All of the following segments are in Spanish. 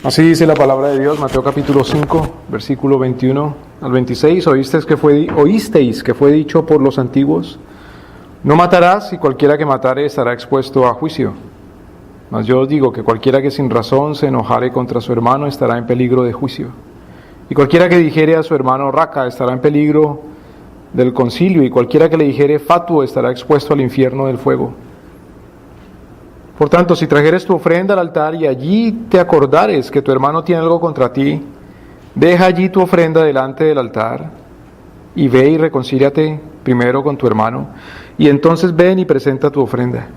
Así dice la palabra de Dios, Mateo capítulo 5, versículo 21 al 26. Oísteis que fue dicho por los antiguos: no matarás, y cualquiera que matare estará expuesto a juicio. Mas yo os digo que cualquiera que sin razón se enojare contra su hermano estará en peligro de juicio. Y cualquiera que dijere a su hermano raca estará en peligro del concilio, y cualquiera que le dijere fatuo estará expuesto al infierno del fuego. Por tanto, si trajeres tu ofrenda al altar y allí te acordares que tu hermano tiene algo contra ti, deja allí tu ofrenda delante del altar y ve y reconcíliate primero con tu hermano, y entonces ven y presenta tu ofrenda.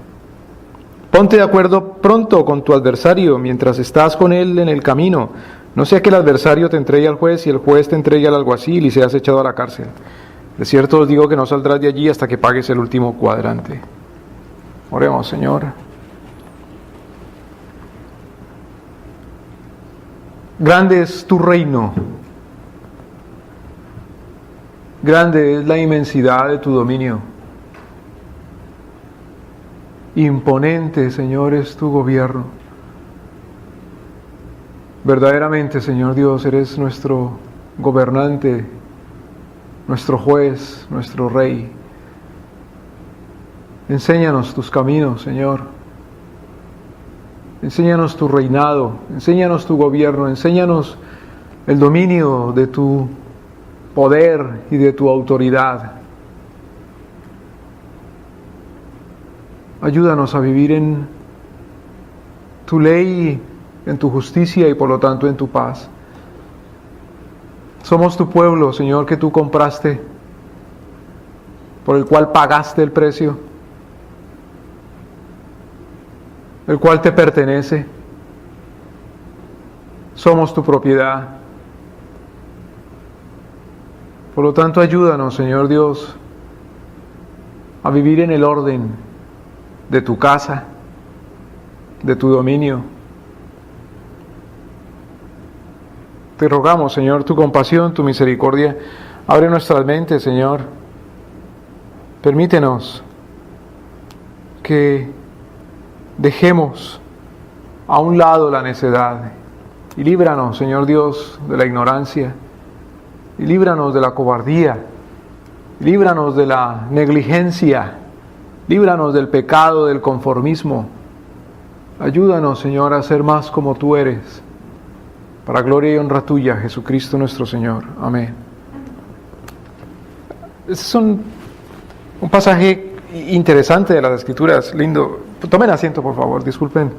Ponte de acuerdo pronto con tu adversario mientras estás con él en el camino, no sea que el adversario te entregue al juez y el juez te entregue al alguacil y seas echado a la cárcel. De cierto os digo que no saldrás de allí hasta que pagues el último cuadrante. Oremos, Señor. Grande es tu reino, grande es la inmensidad de tu dominio, imponente, Señor, es tu gobierno. Verdaderamente, Señor Dios, eres nuestro gobernante, nuestro juez, nuestro rey. Enséñanos tus caminos, Señor. Enséñanos tu reinado, enséñanos tu gobierno, enséñanos el dominio de tu poder y de tu autoridad. Ayúdanos a vivir en tu ley, en tu justicia y por lo tanto en tu paz. Somos tu pueblo, Señor, que tú compraste, por el cual pagaste el precio, el cual te pertenece. Somos tu propiedad. Por lo tanto, ayúdanos, Señor Dios, a vivir en el orden de tu casa, de tu dominio. Te rogamos, Señor, tu compasión, tu misericordia. Abre nuestras mentes, Señor. Permítenos que dejemos a un lado la necedad y líbranos, Señor Dios, de la ignorancia, y líbranos de la cobardía, líbranos de la negligencia, líbranos del pecado, del conformismo. Ayúdanos, Señor, a ser más como tú eres, para gloria y honra tuya, Jesucristo nuestro Señor. Amén. Este es un pasaje interesante de las Escrituras, lindo. Tomen asiento, por favor, disculpen.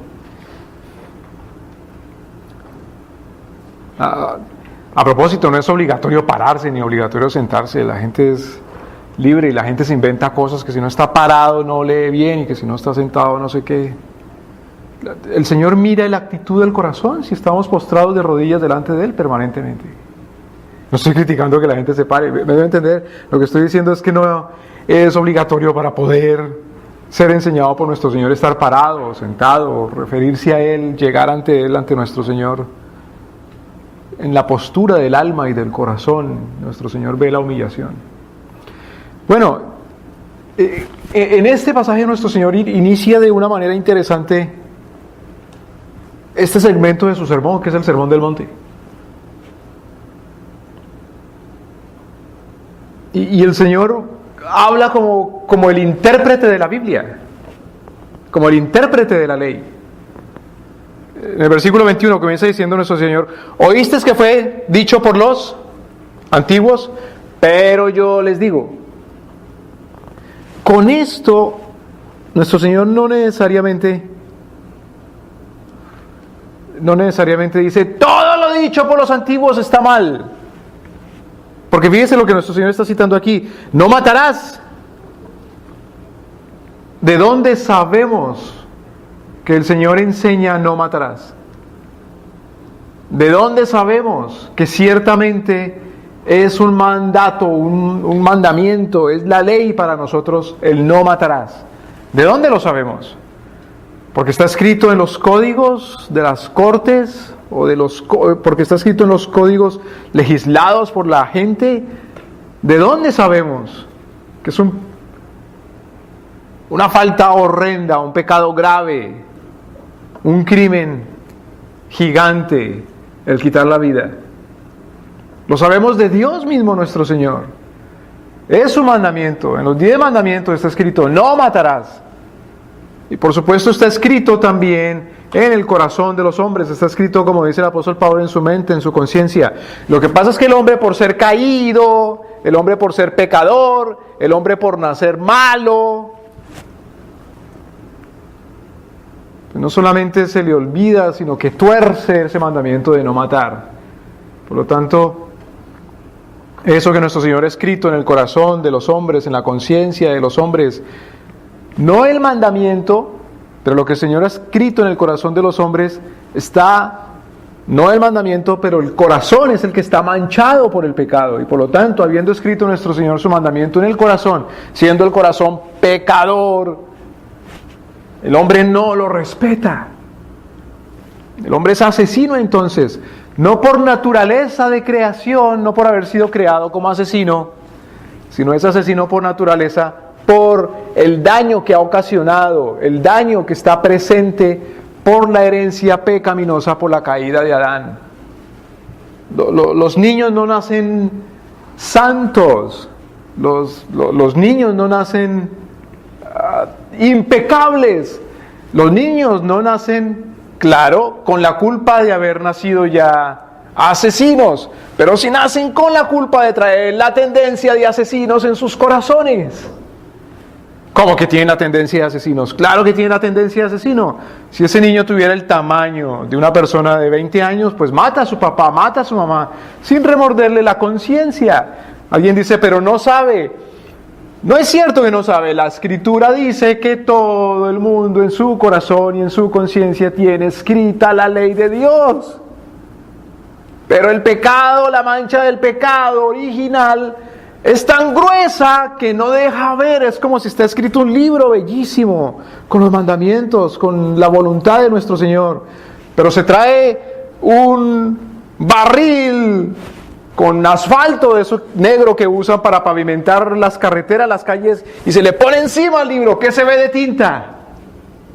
A propósito, no es obligatorio pararse ni obligatorio sentarse. La gente es libre y la gente se inventa cosas, que si no está parado no lee bien y que si no está sentado no sé qué. El Señor mira la actitud del corazón, si estamos postrados de rodillas delante de Él permanentemente. No estoy criticando que la gente se pare, me debe entender. Lo que estoy diciendo es que no es obligatorio para poder ser enseñado por nuestro Señor estar parado, sentado, referirse a Él, llegar ante Él, ante nuestro Señor. En la postura del alma y del corazón, nuestro Señor ve la humillación. Bueno, en este pasaje nuestro Señor inicia de una manera interesante este segmento de su sermón, que es el Sermón del Monte. Y el Señor habla como el intérprete de la Biblia, como el intérprete de la ley. En el versículo 21 comienza diciendo nuestro Señor: oíste que fue dicho por los antiguos, pero yo les digo. Con esto, nuestro Señor no necesariamente dice todo lo dicho por los antiguos está mal. Porque fíjese lo que nuestro Señor está citando aquí: no matarás. ¿De dónde sabemos que el Señor enseña no matarás? ¿De dónde sabemos que ciertamente es un mandato, un mandamiento, es la ley para nosotros el no matarás? ¿De dónde lo sabemos? ¿Porque está escrito en los códigos de las cortes? Porque está escrito en los códigos legislados por la gente. ¿De dónde sabemos que es una falta horrenda, un pecado grave, un crimen gigante el quitar la vida. Lo sabemos de Dios mismo nuestro Señor. Es su mandamiento. En los 10 mandamientos está escrito, no matarás. Y por supuesto está escrito también en el corazón de los hombres. Está escrito, como dice el apóstol Pablo, en su mente, en su conciencia. Lo que pasa es que el hombre por ser caído, el hombre por ser pecador, el hombre por nacer malo, no solamente se le olvida, sino que tuerce ese mandamiento de no matar. Por lo tanto, eso que nuestro Señor ha escrito en el corazón de los hombres, en la conciencia de los hombres, no el mandamiento, pero lo que el Señor ha escrito en el corazón de los hombres está, no el mandamiento, pero el corazón es el que está manchado por el pecado. Y por lo tanto, habiendo escrito nuestro Señor su mandamiento en el corazón, siendo el corazón pecador, el hombre no lo respeta. El hombre es asesino entonces, no por naturaleza de creación, no por haber sido creado como asesino, sino es asesino por naturaleza, por el daño que ha ocasionado, el daño que está presente por la herencia pecaminosa, por la caída de Adán. Los niños no nacen santos, los niños no nacen impecables. Los niños no nacen, claro, con la culpa de haber nacido ya asesinos, pero sí nacen con la culpa de traer la tendencia de asesinos en sus corazones. ¿Cómo que tienen la tendencia de asesinos? Claro que tienen la tendencia de asesino. Si ese niño tuviera el tamaño de una persona de 20 años, pues mata a su papá, mata a su mamá, sin remorderle la conciencia. Alguien dice, pero no sabe. No es cierto que no sabe. La Escritura dice que todo el mundo en su corazón y en su conciencia tiene escrita la ley de Dios. Pero el pecado, la mancha del pecado original, es tan gruesa que no deja ver. Es como si está escrito un libro bellísimo, con los mandamientos, con la voluntad de nuestro Señor. Pero se trae un barril con asfalto de eso negro que usan para pavimentar las carreteras, las calles, y se le pone encima al libro. ¿Qué se ve de tinta?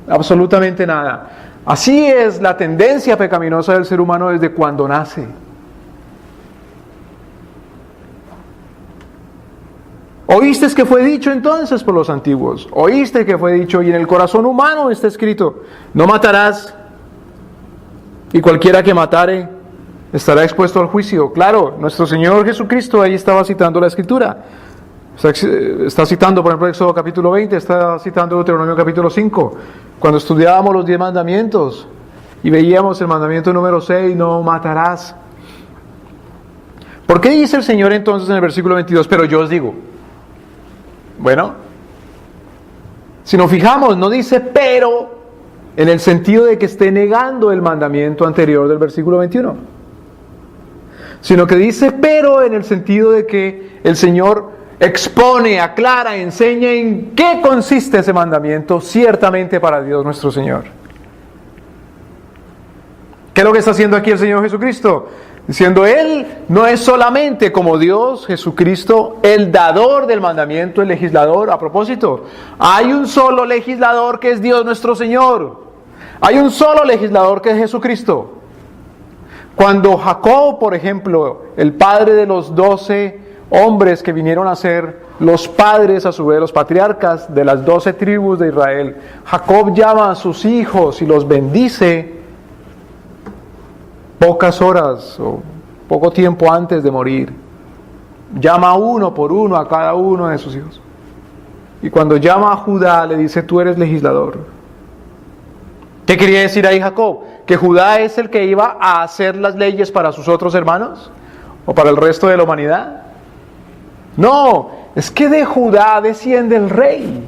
Absolutamente nada. Así es la tendencia pecaminosa del ser humano desde cuando nace. ¿Oíste que fue dicho entonces por los antiguos? ¿Oíste que fue dicho? Y en el corazón humano está escrito, no matarás, y cualquiera que matare estará expuesto al juicio. Claro, nuestro Señor Jesucristo ahí estaba citando la Escritura. Está citando, por ejemplo, Éxodo capítulo 20, está citando Deuteronomio capítulo 5. Cuando estudiábamos los 10 mandamientos y veíamos el mandamiento número 6, no matarás. ¿Por qué dice el Señor entonces en el versículo 22, pero yo os digo? Bueno, si nos fijamos, no dice pero en el sentido de que esté negando el mandamiento anterior del versículo 21, sino que dice pero en el sentido de que el Señor expone, aclara, enseña en qué consiste ese mandamiento ciertamente para Dios nuestro Señor. ¿Qué es lo que está haciendo aquí el Señor Jesucristo? Diciendo, Él no es solamente como Dios, Jesucristo, el dador del mandamiento, el legislador. A propósito, hay un solo legislador que es Dios nuestro Señor. Hay un solo legislador que es Jesucristo. Cuando Jacob, por ejemplo, el padre de los 12 hombres que vinieron a ser los padres, a su vez, los patriarcas de las 12 tribus de Israel, Jacob llama a sus hijos y los bendice pocas horas o poco tiempo antes de morir. Llama uno por uno a cada uno de sus hijos. Y cuando llama a Judá le dice, tú eres legislador. ¿Qué quería decir ahí Jacob? ¿Que Judá es el que iba a hacer las leyes para sus otros hermanos? ¿O para el resto de la humanidad? No, es que de Judá desciende el rey.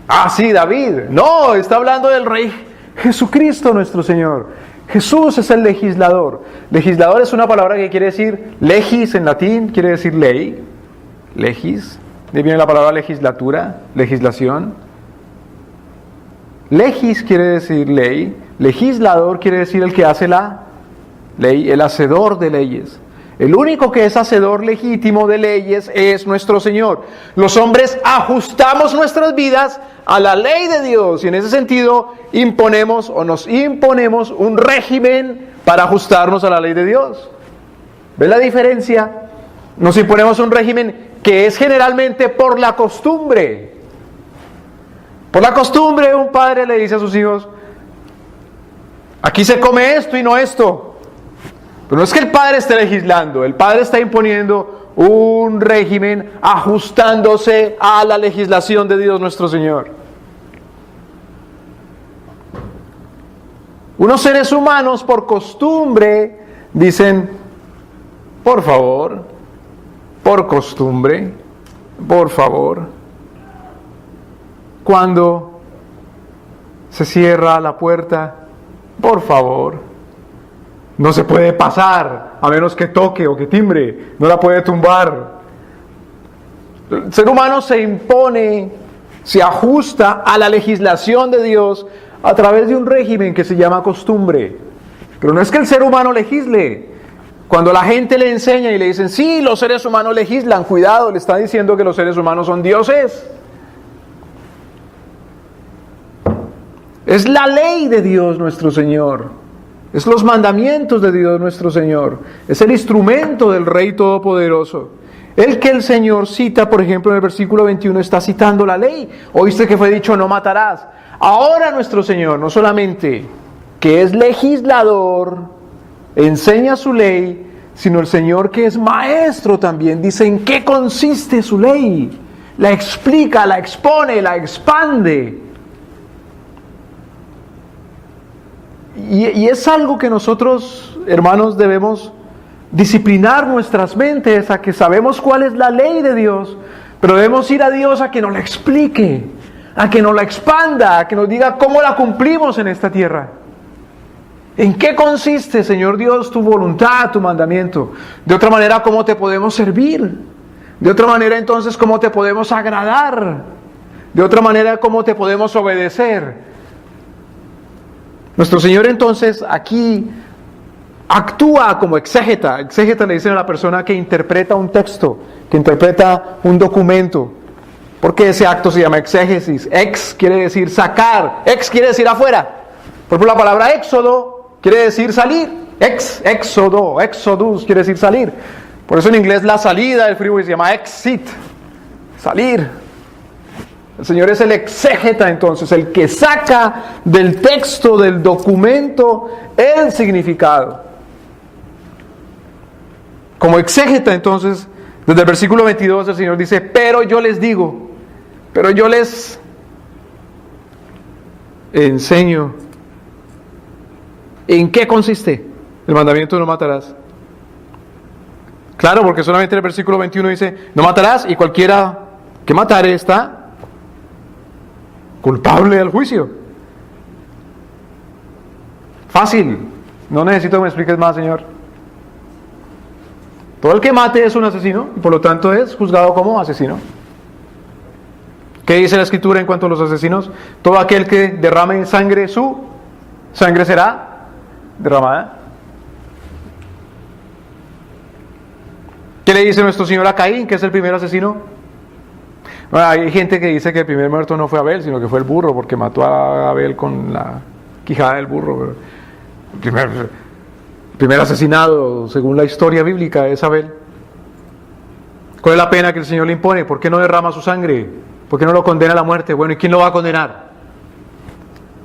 Ah, sí, David. No, está hablando del rey Jesucristo nuestro Señor. Jesús es el legislador. Legislador es una palabra que quiere decir legis en latín, quiere decir ley. Legis, de ahí viene la palabra legislatura, legislación. Legis quiere decir ley, legislador quiere decir el que hace la ley, el hacedor de leyes. El único que es hacedor legítimo de leyes es nuestro Señor. Los hombres ajustamos nuestras vidas a la ley de Dios y en ese sentido nos imponemos un régimen para ajustarnos a la ley de Dios. ¿Ves la diferencia? Nos imponemos un régimen que es generalmente por la costumbre. Por la costumbre, un padre le dice a sus hijos: aquí se come esto y no esto. Pero no es que el padre esté legislando, el padre está imponiendo un régimen ajustándose a la legislación de Dios nuestro Señor. Unos seres humanos por costumbre dicen: por favor, por costumbre, por favor. Cuando se cierra la puerta, por favor. No se puede pasar a menos que toque o que timbre, no la puede tumbar. El ser humano se impone, se ajusta a la legislación de Dios a través de un régimen que se llama costumbre. Pero no es que el ser humano legisle. Cuando la gente le enseña y le dicen: sí, los seres humanos legislan, cuidado, le está diciendo que los seres humanos son dioses. Es la ley de Dios nuestro Señor. Es los mandamientos de Dios nuestro Señor. Es el instrumento del Rey Todopoderoso. El que el Señor cita, por ejemplo, en el versículo 21, está citando la ley. Oíste que fue dicho: no matarás. Ahora nuestro Señor, no solamente que es legislador, enseña su ley, sino el Señor que es maestro también, dice en qué consiste su ley. La explica, la expone, la expande. Y es algo que nosotros, hermanos, debemos disciplinar nuestras mentes a que sabemos cuál es la ley de Dios, pero debemos ir a Dios a que nos la explique, a que nos la expanda, a que nos diga cómo la cumplimos en esta tierra. ¿En qué consiste, Señor Dios, tu voluntad, tu mandamiento? De otra manera, ¿cómo te podemos servir? De otra manera, entonces, ¿cómo te podemos agradar? De otra manera, ¿cómo te podemos obedecer? Nuestro Señor entonces aquí actúa como exégeta. Exégeta le dicen a la persona que interpreta un texto, que interpreta un documento. Porque ese acto se llama exégesis. Ex quiere decir sacar, ex quiere decir afuera. Por ejemplo, la palabra éxodo quiere decir salir. Éxodo, exodus quiere decir salir. Por eso en inglés la salida del freeway se llama exit, salir. El Señor es el exégeta entonces, el que saca del texto, del documento, el significado. Como exégeta entonces, desde el versículo 22 el Señor dice: pero yo les digo, pero yo les enseño. ¿En qué consiste el mandamiento de no matarás? Claro, porque solamente en el versículo 21 dice: no matarás, y cualquiera que matare está culpable del juicio. Fácil. No necesito que me expliques más, Señor. Todo el que mate es un asesino y por lo tanto es juzgado como asesino. ¿Qué dice la Escritura en cuanto a los asesinos? Todo aquel que derrame sangre, su sangre será derramada. ¿Qué le dice nuestro Señor a Caín, que es el primer asesino? Bueno, hay gente que dice que el primer muerto no fue Abel, sino que fue el burro, porque mató a Abel con la quijada del burro. El primer asesinado, según la historia bíblica, es Abel. ¿Cuál es la pena que el Señor le impone? ¿Por qué no derrama su sangre? ¿Por qué no lo condena a la muerte? Bueno, ¿y quién lo va a condenar?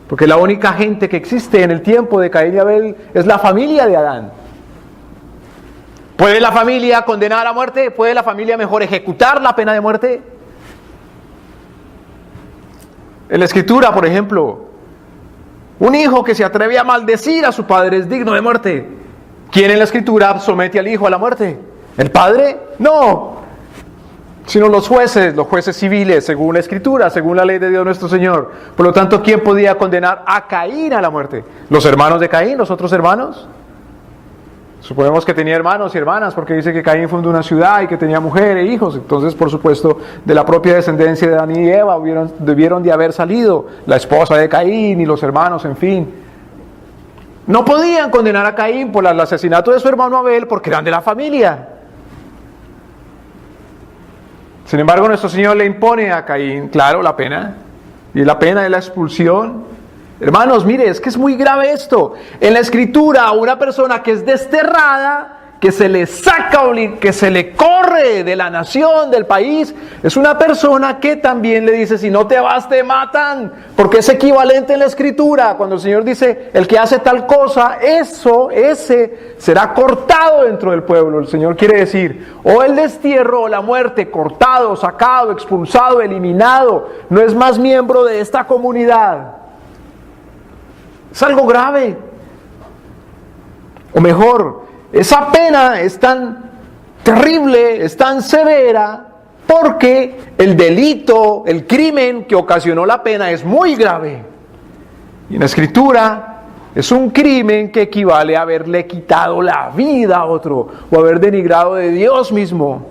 Porque la única gente que existe en el tiempo de Caín y Abel es la familia de Adán. ¿Puede la familia condenar a muerte? ¿Puede la familia mejor ejecutar la pena de muerte? En la Escritura, por ejemplo, un hijo que se atreve a maldecir a su padre es digno de muerte. ¿Quién en la Escritura somete al hijo a la muerte? ¿El padre? No, sino los jueces civiles, según la Escritura, según la ley de Dios nuestro Señor. Por lo tanto, ¿quién podía condenar a Caín a la muerte? ¿Los hermanos de Caín? ¿Los otros hermanos? Suponemos que tenía hermanos y hermanas, porque dice que Caín fundó una ciudad y que tenía mujer e hijos. Entonces, por supuesto, de la propia descendencia de Adán y Eva debieron de haber salido la esposa de Caín y los hermanos, en fin. No podían condenar a Caín por el asesinato de su hermano Abel porque eran de la familia. Sin embargo, nuestro Señor le impone a Caín, claro, la pena. Y la pena es la expulsión. Hermanos, mire, es que es muy grave esto. En la Escritura, una persona que es desterrada, que se le saca, que se le corre de la nación, del país, es una persona que también le dice, si no te vas te matan, porque es equivalente en la Escritura, cuando el Señor dice, el que hace tal cosa, ese será cortado dentro del pueblo. El Señor quiere decir, o el destierro o la muerte, cortado, sacado, expulsado, eliminado, no es más miembro de esta comunidad. Es algo grave. O mejor, esa pena es tan terrible, es tan severa, porque el delito, el crimen que ocasionó la pena es muy grave. Y en la Escritura es un crimen que equivale a haberle quitado la vida a otro, o haber denigrado de Dios mismo.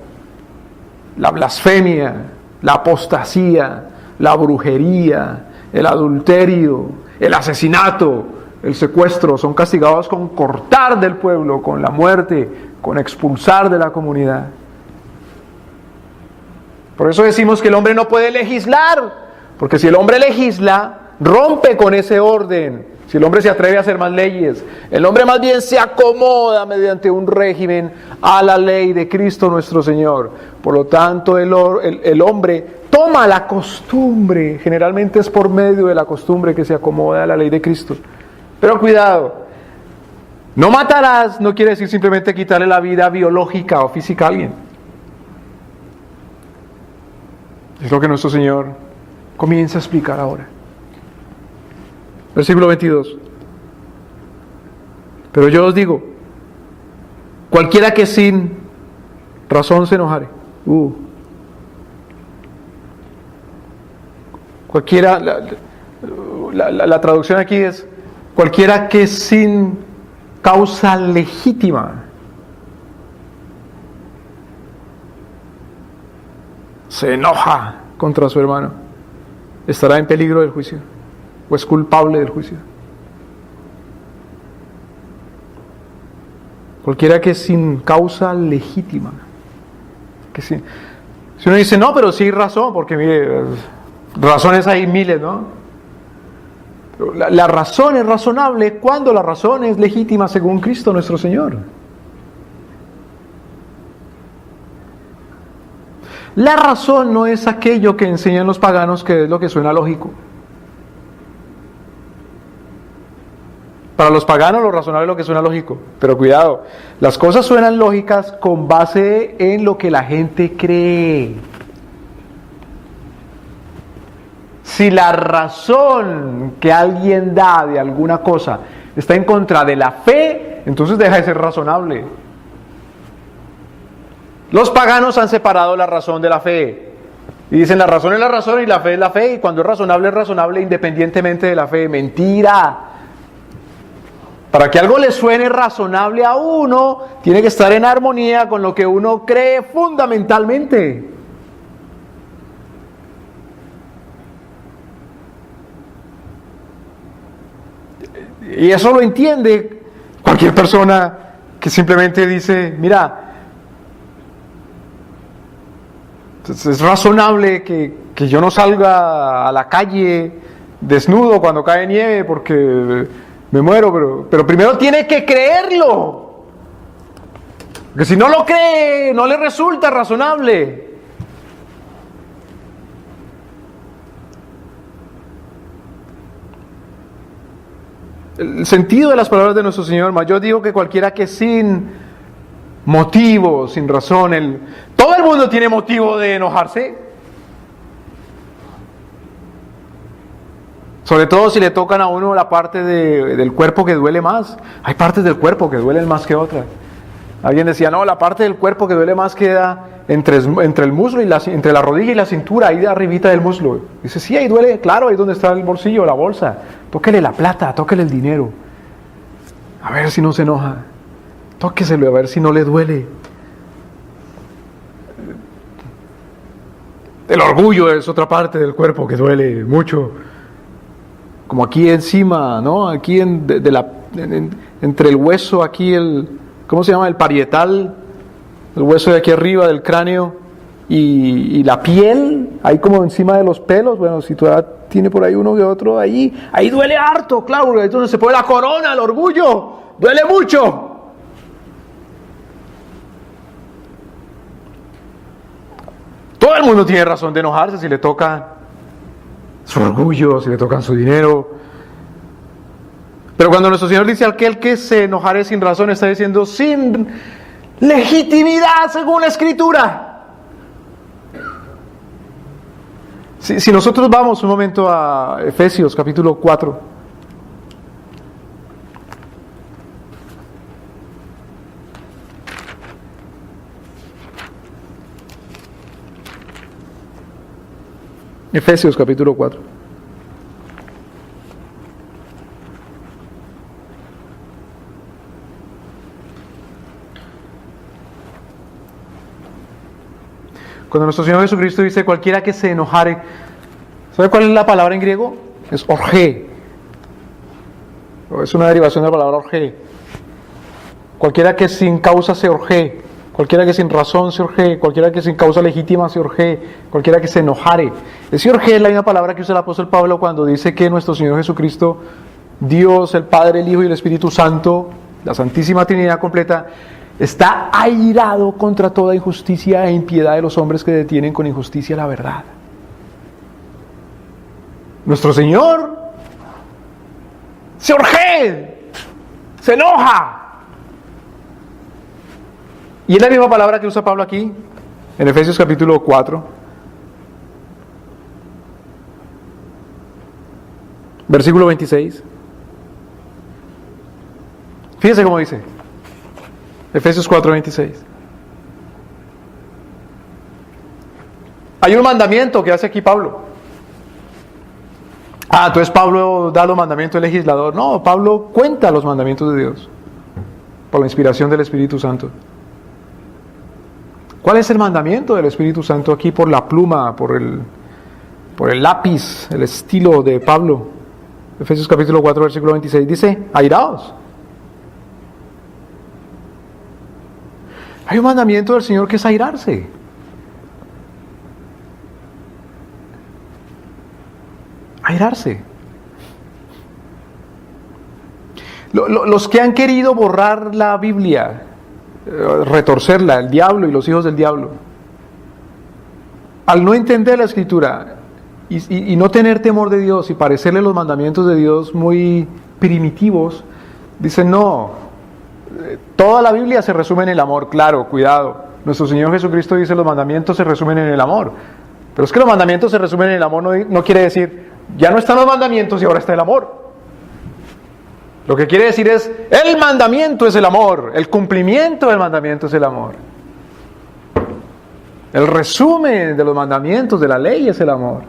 La blasfemia, la apostasía, la brujería, el adulterio, el asesinato, el secuestro, son castigados con cortar del pueblo, con la muerte, con expulsar de la comunidad. Por eso decimos que el hombre no puede legislar, porque si el hombre legisla, rompe con ese orden. Si el hombre se atreve a hacer más leyes, el hombre más bien se acomoda mediante un régimen a la ley de Cristo nuestro Señor. Por lo tanto, el hombre toma la costumbre, generalmente es por medio de la costumbre que se acomoda a la ley de Cristo. Pero cuidado, no matarás no quiere decir simplemente quitarle la vida biológica o física a alguien. Es lo que nuestro Señor comienza a explicar ahora. Versículo 22. Pero yo os digo, cualquiera que sin razón se enojare, cualquiera, la traducción aquí es, cualquiera que sin causa legítima se enoja contra su hermano, estará en peligro del juicio, o es culpable del juicio. Cualquiera que sin causa legítima, si uno dice, no, pero sí hay razón, porque mire, razones hay miles, ¿no? La razón es razonable cuando la razón es legítima según Cristo nuestro Señor. La razón no es aquello que enseñan los paganos, que es lo que suena lógico. Para los paganos lo razonable es lo que suena lógico. Pero cuidado, las cosas suenan lógicas con base en lo que la gente cree. Si la razón que alguien da de alguna cosa está en contra de la fe, entonces deja de ser razonable. Los paganos han separado la razón de la fe. Y dicen, la razón es la razón y la fe es la fe. Y cuando es razonable independientemente de la fe. Mentira. Para que algo le suene razonable a uno, tiene que estar en armonía con lo que uno cree fundamentalmente. Y eso lo entiende cualquier persona que simplemente dice, mira, es razonable que yo no salga a la calle desnudo cuando cae nieve porque me muero, pero primero tiene que creerlo. Porque si no lo cree, no le resulta razonable. El sentido de las palabras de nuestro Señor, más yo digo que cualquiera que sin motivo, sin razón, todo el mundo tiene motivo de enojarse. Sobre todo si le tocan a uno la parte del cuerpo que duele más. Hay partes del cuerpo que duelen más que otras. Alguien decía, no, la parte del cuerpo que duele más queda entre el muslo y entre la rodilla y la cintura, ahí de arribita del muslo. Dice, sí, ahí duele, claro, ahí donde está el bolsillo, la bolsa. Tóquele la plata, tóquele el dinero. A ver si no se enoja. Tóqueselo a ver si no le duele. El orgullo es otra parte del cuerpo que duele mucho. Como aquí encima, ¿no? Aquí de entre el hueso aquí, ¿cómo se llama? El parietal, el hueso de aquí arriba del cráneo y la piel, ahí como encima de los pelos. Bueno, si todavía tiene por ahí uno que otro, ahí duele harto, claro, ahí es donde se pone la corona, el orgullo, duele mucho. Todo el mundo tiene razón de enojarse si le toca su orgullo, si le tocan su dinero. Pero cuando nuestro Señor dice aquel que se enojare sin razón, está diciendo sin legitimidad según la Escritura. Si nosotros vamos un momento a Efesios capítulo 4. Efesios capítulo 4. Cuando nuestro Señor Jesucristo dice cualquiera que se enojare, ¿sabe cuál es la palabra en griego? Es orge. Es una derivación de la palabra orge. Cualquiera que sin causa se orge, cualquiera que sin razón se orge, cualquiera que sin causa legítima se orge, cualquiera que se enojare. Ese orge es la misma palabra que usa el apóstol Pablo cuando dice que nuestro Señor Jesucristo, Dios, el Padre, el Hijo y el Espíritu Santo, la Santísima Trinidad completa, está airado contra toda injusticia e impiedad de los hombres que detienen con injusticia la verdad. Nuestro Señor se orge, se enoja. Y es la misma palabra que usa Pablo aquí, en Efesios capítulo 4, versículo 26. Fíjese cómo dice. Efesios 4, 26. Hay un mandamiento que hace aquí Pablo. Entonces Pablo da los mandamientos del legislador. No, Pablo cuenta los mandamientos de Dios por la inspiración del Espíritu Santo. ¿Cuál es el mandamiento del Espíritu Santo aquí por la pluma, por el lápiz, el estilo de Pablo? Efesios capítulo 4, versículo 26 dice, airaos. Hay un mandamiento del Señor que es airarse. Airarse. Los que han querido borrar la Biblia, retorcerla, el diablo y los hijos del diablo, al no entender la Escritura y no tener temor de Dios y parecerle los mandamientos de Dios muy primitivos, dicen no. Toda la Biblia se resume en el amor, claro, cuidado. Nuestro Señor Jesucristo dice los mandamientos se resumen en el amor. Pero es que los mandamientos se resumen en el amor no quiere decir, ya no están los mandamientos y ahora está el amor. Lo que quiere decir es, el mandamiento es el amor, el cumplimiento del mandamiento es el amor. El resumen de los mandamientos, de la ley es el amor.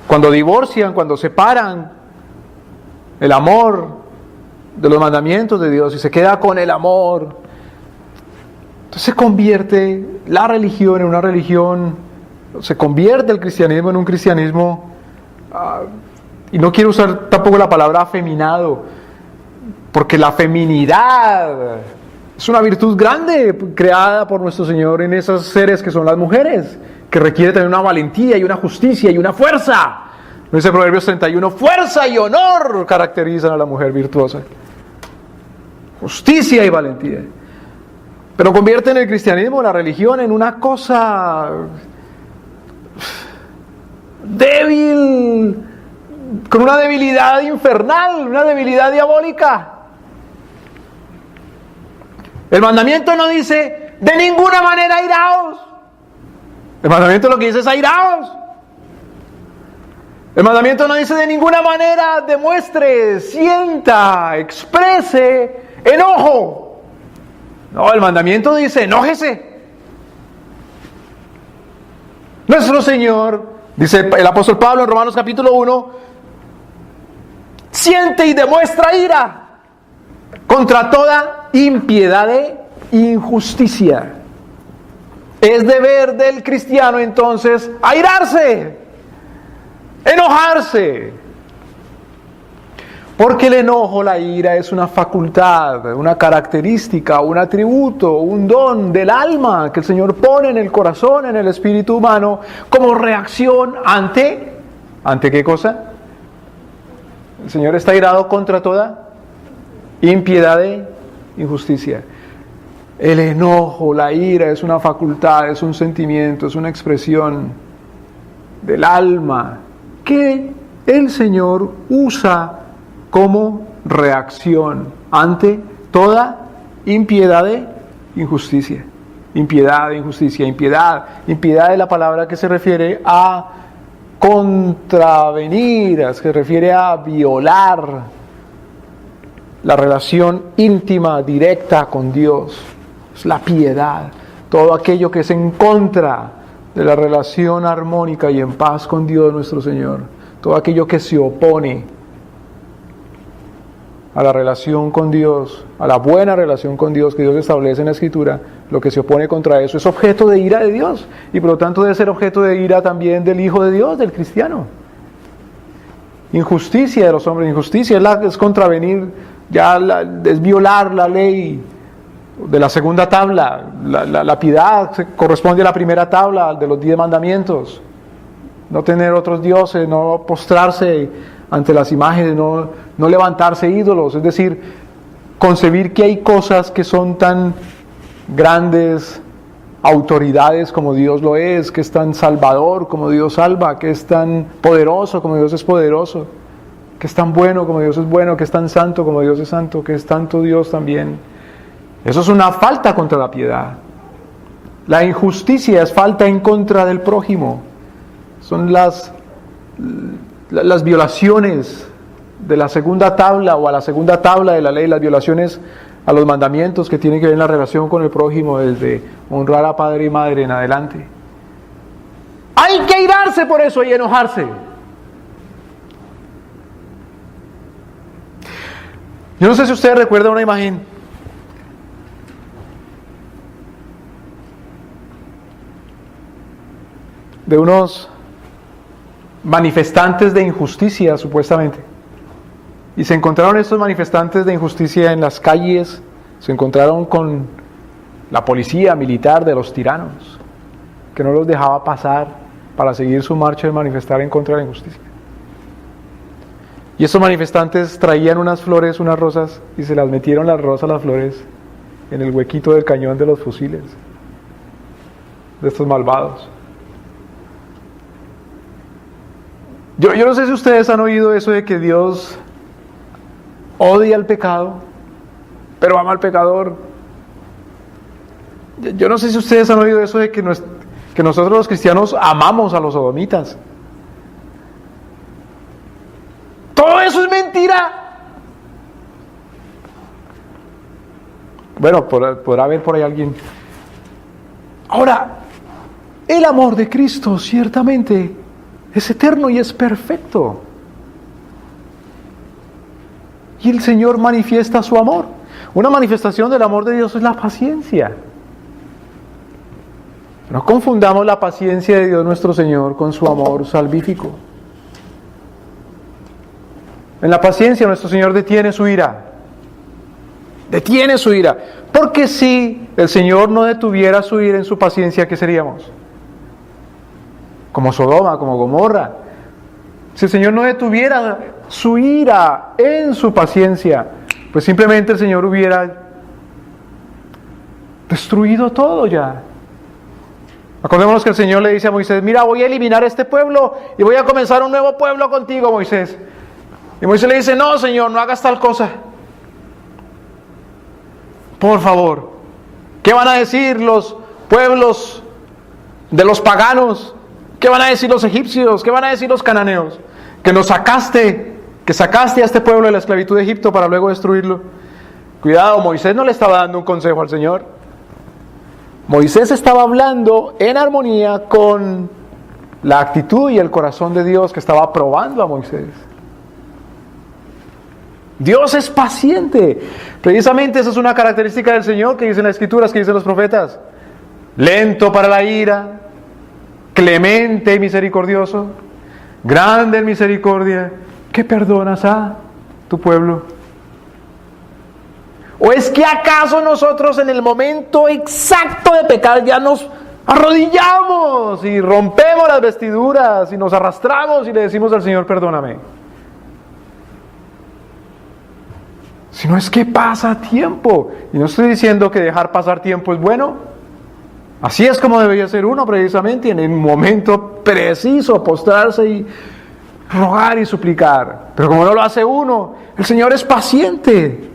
Cuando divorcian, cuando separan, el amor de los mandamientos de Dios y se queda con el amor, entonces se convierte la religión en una religión, se convierte el cristianismo en un cristianismo, y no quiero usar tampoco la palabra afeminado, porque la feminidad es una virtud grande creada por nuestro Señor en esos seres que son las mujeres, que requiere tener una valentía y una justicia y una fuerza. Dice Proverbios 31, fuerza y honor caracterizan a la mujer virtuosa. Justicia y valentía. Pero convierten el cristianismo, la religión, en una cosa débil, con una debilidad infernal, una debilidad diabólica. El mandamiento no dice, de ninguna manera airaos. El mandamiento lo que dice es airaos. El mandamiento no dice de ninguna manera demuestre, sienta, exprese enojo. No, el mandamiento dice enójese. Nuestro Señor, dice el apóstol Pablo en Romanos capítulo 1, siente y demuestra ira contra toda impiedad e injusticia. Es deber del cristiano entonces airarse, enojarse. Porque el enojo, la ira, es una facultad, una característica, un atributo, un don del alma que el Señor pone en el corazón, en el espíritu humano, como reacción ¿ante qué cosa? El Señor está irado contra toda impiedad e injusticia. El enojo, la ira es una facultad, es un sentimiento, es una expresión del alma que el Señor usa como reacción ante toda impiedad e injusticia. Impiedad e injusticia, impiedad. Impiedad es la palabra que se refiere a contravenir, que se refiere a violar la relación íntima, directa con Dios. Es la piedad, todo aquello que es en contra de la relación armónica y en paz con Dios nuestro Señor, todo aquello que se opone a la relación con Dios, a la buena relación con Dios que Dios establece en la Escritura, lo que se opone contra eso es objeto de ira de Dios, y por lo tanto debe ser objeto de ira también del Hijo de Dios, del cristiano. Injusticia de los hombres, injusticia es contravenir, es violar la ley de la segunda tabla. La piedad corresponde a la primera tabla de los 10 mandamientos. No tener otros dioses, no postrarse ante las imágenes, no levantarse ídolos. Es decir, concebir que hay cosas que son tan grandes autoridades como Dios lo es, que es tan salvador como Dios salva, que es tan poderoso como Dios es poderoso, que es tan bueno como Dios es bueno, que es tan santo como Dios es santo, que es tanto Dios también. Eso es una falta contra la piedad. La injusticia es falta en contra del prójimo. Son las violaciones de la segunda tabla o a la segunda tabla de la ley, las violaciones a los mandamientos que tienen que ver en la relación con el prójimo, desde honrar a padre y madre en adelante. Hay que irarse por eso y enojarse. Yo no sé si ustedes recuerdan una imagen de unos manifestantes de injusticia, supuestamente. Y se encontraron estos manifestantes de injusticia en las calles, se encontraron con la policía militar de los tiranos, que no los dejaba pasar para seguir su marcha de manifestar en contra de la injusticia. Y estos manifestantes traían unas flores, unas rosas, y se las metieron las rosas, las flores, en el huequito del cañón de los fusiles de estos malvados. Yo no sé si ustedes han oído eso de que Dios odia el pecado, pero ama al pecador. Yo no sé si ustedes han oído eso de que nosotros los cristianos amamos a los sodomitas. Todo eso es mentira. Bueno, podrá haber por ahí alguien. Ahora, el amor de Cristo ciertamente es eterno y es perfecto. Y el Señor manifiesta su amor. Una manifestación del amor de Dios es la paciencia. No confundamos la paciencia de Dios nuestro Señor con su amor salvífico. En la paciencia nuestro Señor detiene su ira. Detiene su ira. Porque si el Señor no detuviera su ira en su paciencia, ¿qué seríamos? Como Sodoma, como Gomorra. Si el Señor no detuviera su ira en su paciencia, pues simplemente el Señor hubiera destruido todo ya. Acordémonos que el Señor le dice a Moisés: mira, voy a eliminar este pueblo y voy a comenzar un nuevo pueblo contigo, Moisés. Y Moisés le dice: no, Señor, no hagas tal cosa. Por favor. ¿Qué van a decir los pueblos de los paganos? ¿Qué van a decir los egipcios? ¿Qué van a decir los cananeos? Que sacaste a este pueblo de la esclavitud de Egipto para luego destruirlo. Cuidado, Moisés no le estaba dando un consejo al Señor. Moisés estaba hablando en armonía con la actitud y el corazón de Dios, que estaba probando a Moisés. Dios es paciente. Precisamente esa es una característica del Señor que dicen las Escrituras, que dicen los profetas. Lento para la ira, clemente y misericordioso, grande en misericordia, que perdonas a tu pueblo? ¿O es que acaso nosotros en el momento exacto de pecar ya nos arrodillamos y rompemos las vestiduras y nos arrastramos y le decimos al Señor, perdóname? Si no es que pasa tiempo. Y no estoy diciendo que dejar pasar tiempo es bueno. Así es como debería ser uno precisamente, en el momento preciso, postrarse y rogar y suplicar. Pero como no lo hace uno, el Señor es paciente.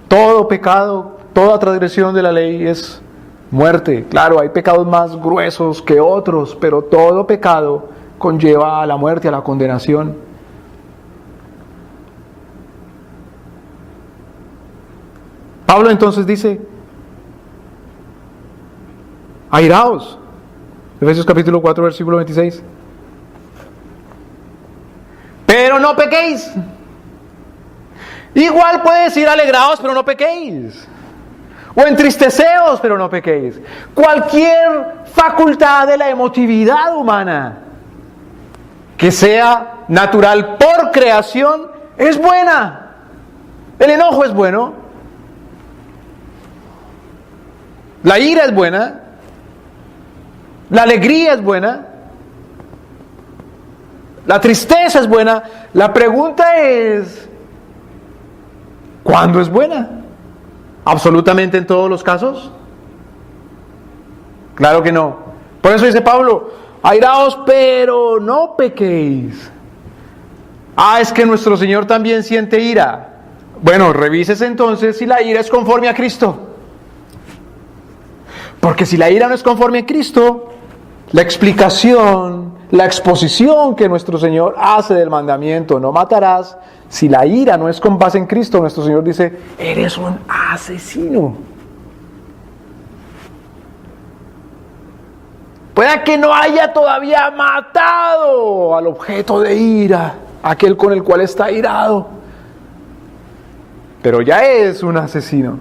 Todo pecado, toda transgresión de la ley es muerte. Claro, hay pecados más gruesos que otros, pero todo pecado conlleva a la muerte, a la condenación. Pablo entonces dice, airaos, Efesios capítulo 4, versículo 26. Pero no pequéis. Igual puede decir alegraos, pero no pequéis. O entristeceos, pero no pequéis. Cualquier facultad de la emotividad humana que sea natural por creación es buena. El enojo es bueno. La ira es buena. La alegría es buena. La tristeza es buena. La pregunta es, ¿cuándo es buena? ¿Absolutamente en todos los casos? Claro que no. Por eso dice Pablo, airaos, pero no pequéis. Es que nuestro Señor también siente ira. Bueno, revísese entonces si la ira es conforme a Cristo. Porque si la ira no es conforme a Cristo, la explicación, la exposición que nuestro Señor hace del mandamiento, no matarás, si la ira no es con base en Cristo, nuestro Señor dice, eres un asesino. Puede que no haya todavía matado al objeto de ira, aquel con el cual está irado, pero ya es un asesino.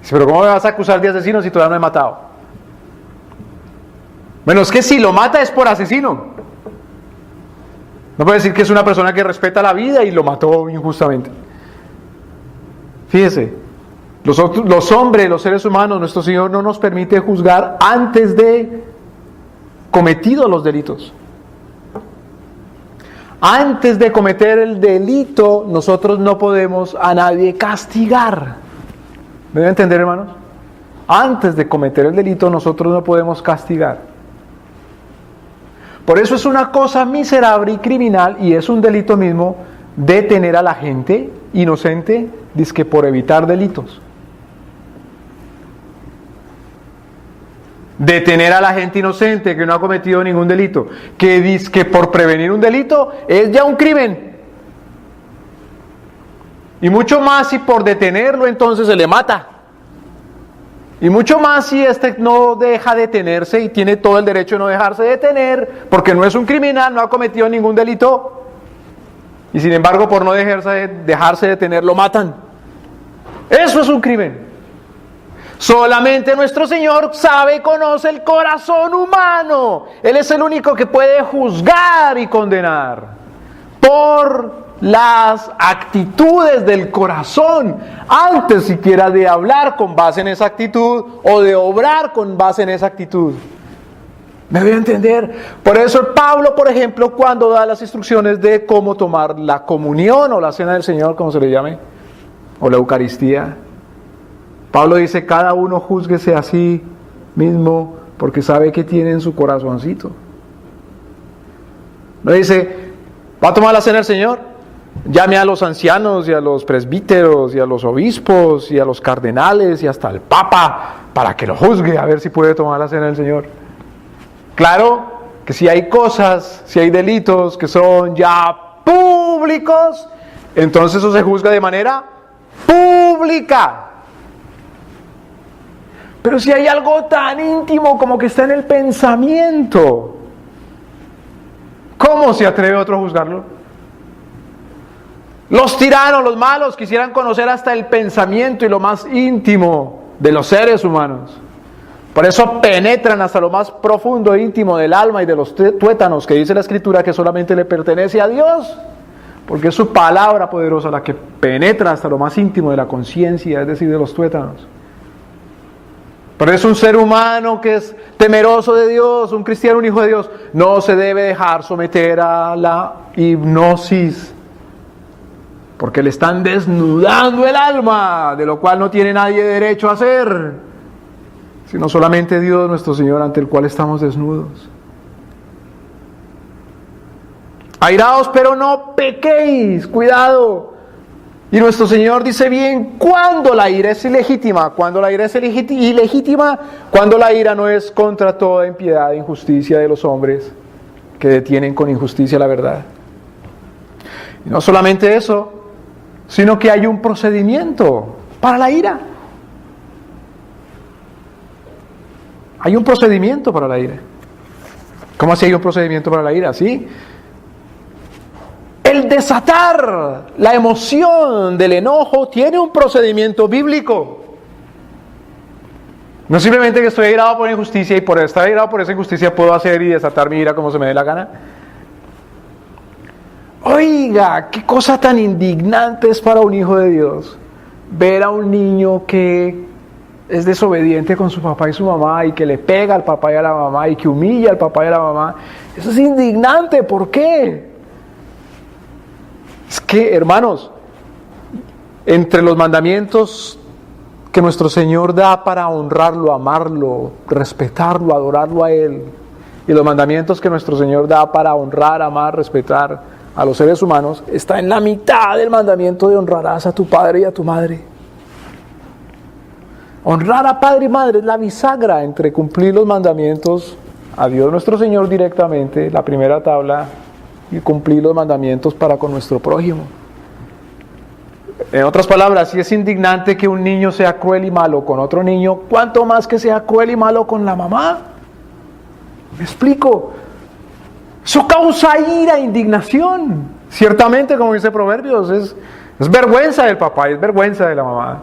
Dice, pero ¿cómo me vas a acusar de asesino si todavía no he matado? Bueno, es que si lo mata es por asesino. No puede decir que es una persona que respeta la vida y lo mató injustamente. Fíjese, los hombres, los seres humanos, nuestro Señor no nos permite juzgar antes de cometidos los delitos. Antes de cometer el delito, nosotros no podemos a nadie castigar. ¿Me deben entender, hermanos? Antes de cometer el delito, nosotros no podemos castigar. Por eso es una cosa miserable y criminal, y es un delito mismo, detener a la gente inocente, dizque por evitar delitos. Detener a la gente inocente que no ha cometido ningún delito, que dizque por prevenir un delito, es ya un crimen. Y mucho más si por detenerlo entonces se le mata. Y mucho más si este no deja detenerse y tiene todo el derecho de no dejarse detener, porque no es un criminal, no ha cometido ningún delito. Y sin embargo, por no dejarse detener, lo matan. Eso es un crimen. Solamente nuestro Señor sabe y conoce el corazón humano. Él es el único que puede juzgar y condenar por las actitudes del corazón, antes siquiera de hablar con base en esa actitud o de obrar con base en esa actitud. ¿Me voy a entender? Por eso Pablo, por ejemplo, cuando da las instrucciones de cómo tomar la comunión o la cena del Señor, como se le llame, o la Eucaristía, Pablo dice, cada uno júzguese a sí mismo porque sabe que tiene en su corazoncito. No dice, ¿va a tomar la cena del Señor? Llame a los ancianos y a los presbíteros y a los obispos y a los cardenales y hasta al Papa para que lo juzgue a ver si puede tomar la cena del Señor. Claro que si hay cosas, si hay delitos que son ya públicos, entonces eso se juzga de manera pública. Pero si hay algo tan íntimo como que está en el pensamiento, ¿cómo se atreve otro a juzgarlo? Los tiranos, los malos, quisieran conocer hasta el pensamiento y lo más íntimo de los seres humanos. Por eso penetran hasta lo más profundo e íntimo del alma y de los tuétanos, que dice la Escritura que solamente le pertenece a Dios, porque es su palabra poderosa la que penetra hasta lo más íntimo de la conciencia, es decir, de los tuétanos. Pero es un ser humano que es temeroso de Dios, un cristiano, un hijo de Dios, no se debe dejar someter a la hipnosis, porque le están desnudando el alma, de lo cual no tiene nadie derecho a hacer, sino solamente Dios nuestro Señor, ante el cual estamos desnudos. Airaos, pero no pequéis, cuidado. Y nuestro Señor dice bien cuando la ira es ilegítima, cuando la ira es ilegítima, cuando la ira no es contra toda impiedad e injusticia de los hombres que detienen con injusticia la verdad. Y no solamente eso, sino que hay un procedimiento para la ira. Hay un procedimiento para la ira. ¿Cómo así hay un procedimiento para la ira? ¿Sí? El desatar la emoción del enojo tiene un procedimiento bíblico. No simplemente que estoy airado por injusticia y por estar airado por esa injusticia puedo hacer y desatar mi ira como se me dé la gana. Oiga, qué cosa tan indignante es para un hijo de Dios ver a un niño que es desobediente con su papá y su mamá y que le pega al papá y a la mamá y que humilla al papá y a la mamá. Eso es indignante. ¿Por qué? Es que, hermanos, entre los mandamientos que nuestro Señor da para honrarlo, amarlo, respetarlo, adorarlo a Él, y los mandamientos que nuestro Señor da para honrar, amar, respetar a los seres humanos, está en la mitad del mandamiento de honrarás a tu padre y a tu madre. Honrar a padre y madre es la bisagra entre cumplir los mandamientos a Dios nuestro Señor directamente, la primera tabla, y cumplir los mandamientos para con nuestro prójimo. En otras palabras, si es indignante que un niño sea cruel y malo con otro niño, ¿cuánto más que sea cruel y malo con la mamá? ¿Me explico? Eso causa ira, indignación. Ciertamente, como dice Proverbios, es vergüenza del papá y es vergüenza de la mamá.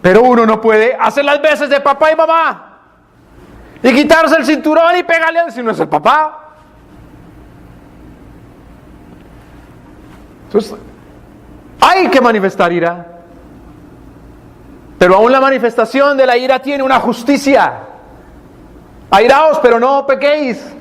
Pero uno no puede hacer las veces de papá y mamá y quitarse el cinturón y pegarle a si no es el papá. Entonces, hay que manifestar ira, pero aún la manifestación de la ira tiene una justicia. Airaos, pero no pequéis.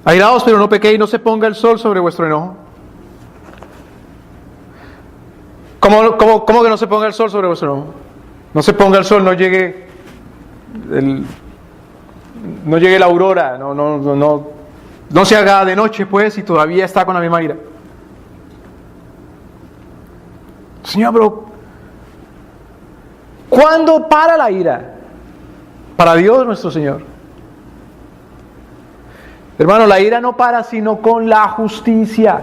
Airaos, pero no pequéis, no se ponga el sol sobre vuestro enojo. ¿Cómo que no se ponga el sol sobre vuestro enojo? No se ponga el sol, no llegue la aurora, no se haga de noche, pues, y todavía está con la misma ira. Señor, pero ¿cuándo para la ira? Para Dios nuestro Señor. Hermano, la ira no para sino con la justicia.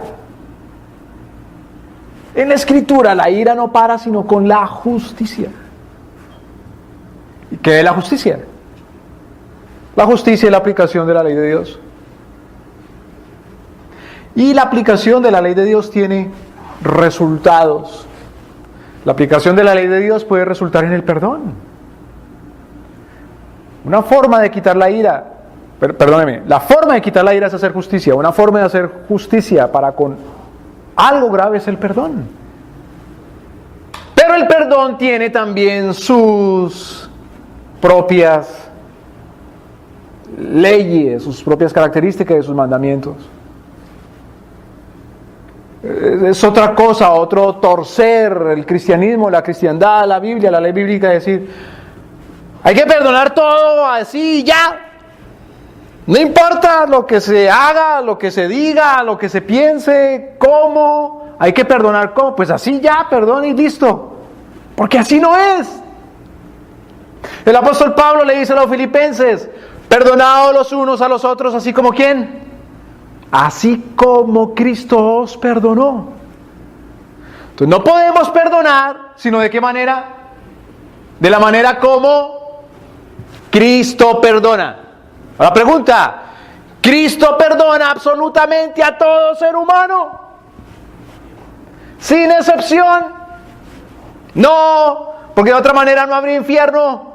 En la Escritura, la ira no para sino con la justicia. ¿Y qué es la justicia? La justicia es la aplicación de la ley de Dios. Y la aplicación de la ley de Dios tiene resultados. La aplicación de la ley de Dios puede resultar en el perdón. Una forma de quitar la ira, perdóneme, la forma de quitar la ira es hacer justicia. Una forma de hacer justicia para con algo grave es el perdón. Pero el perdón tiene también sus propias leyes, sus propias características y sus mandamientos. Es otra cosa, otro torcer el cristianismo, la cristiandad, la Biblia, la ley bíblica, es decir, hay que perdonar todo así ya. No importa lo que se haga, lo que se diga, lo que se piense, cómo, hay que perdonar cómo, pues así ya, perdón y listo. Porque así no es. El apóstol Pablo le dice a los filipenses, perdonaos los unos a los otros, así como ¿quién? Así como Cristo os perdonó. Entonces no podemos perdonar, sino ¿de qué manera? De la manera como Cristo perdona. La pregunta, Cristo perdona absolutamente a todo ser humano, sin excepción. No, porque de otra manera no habría infierno.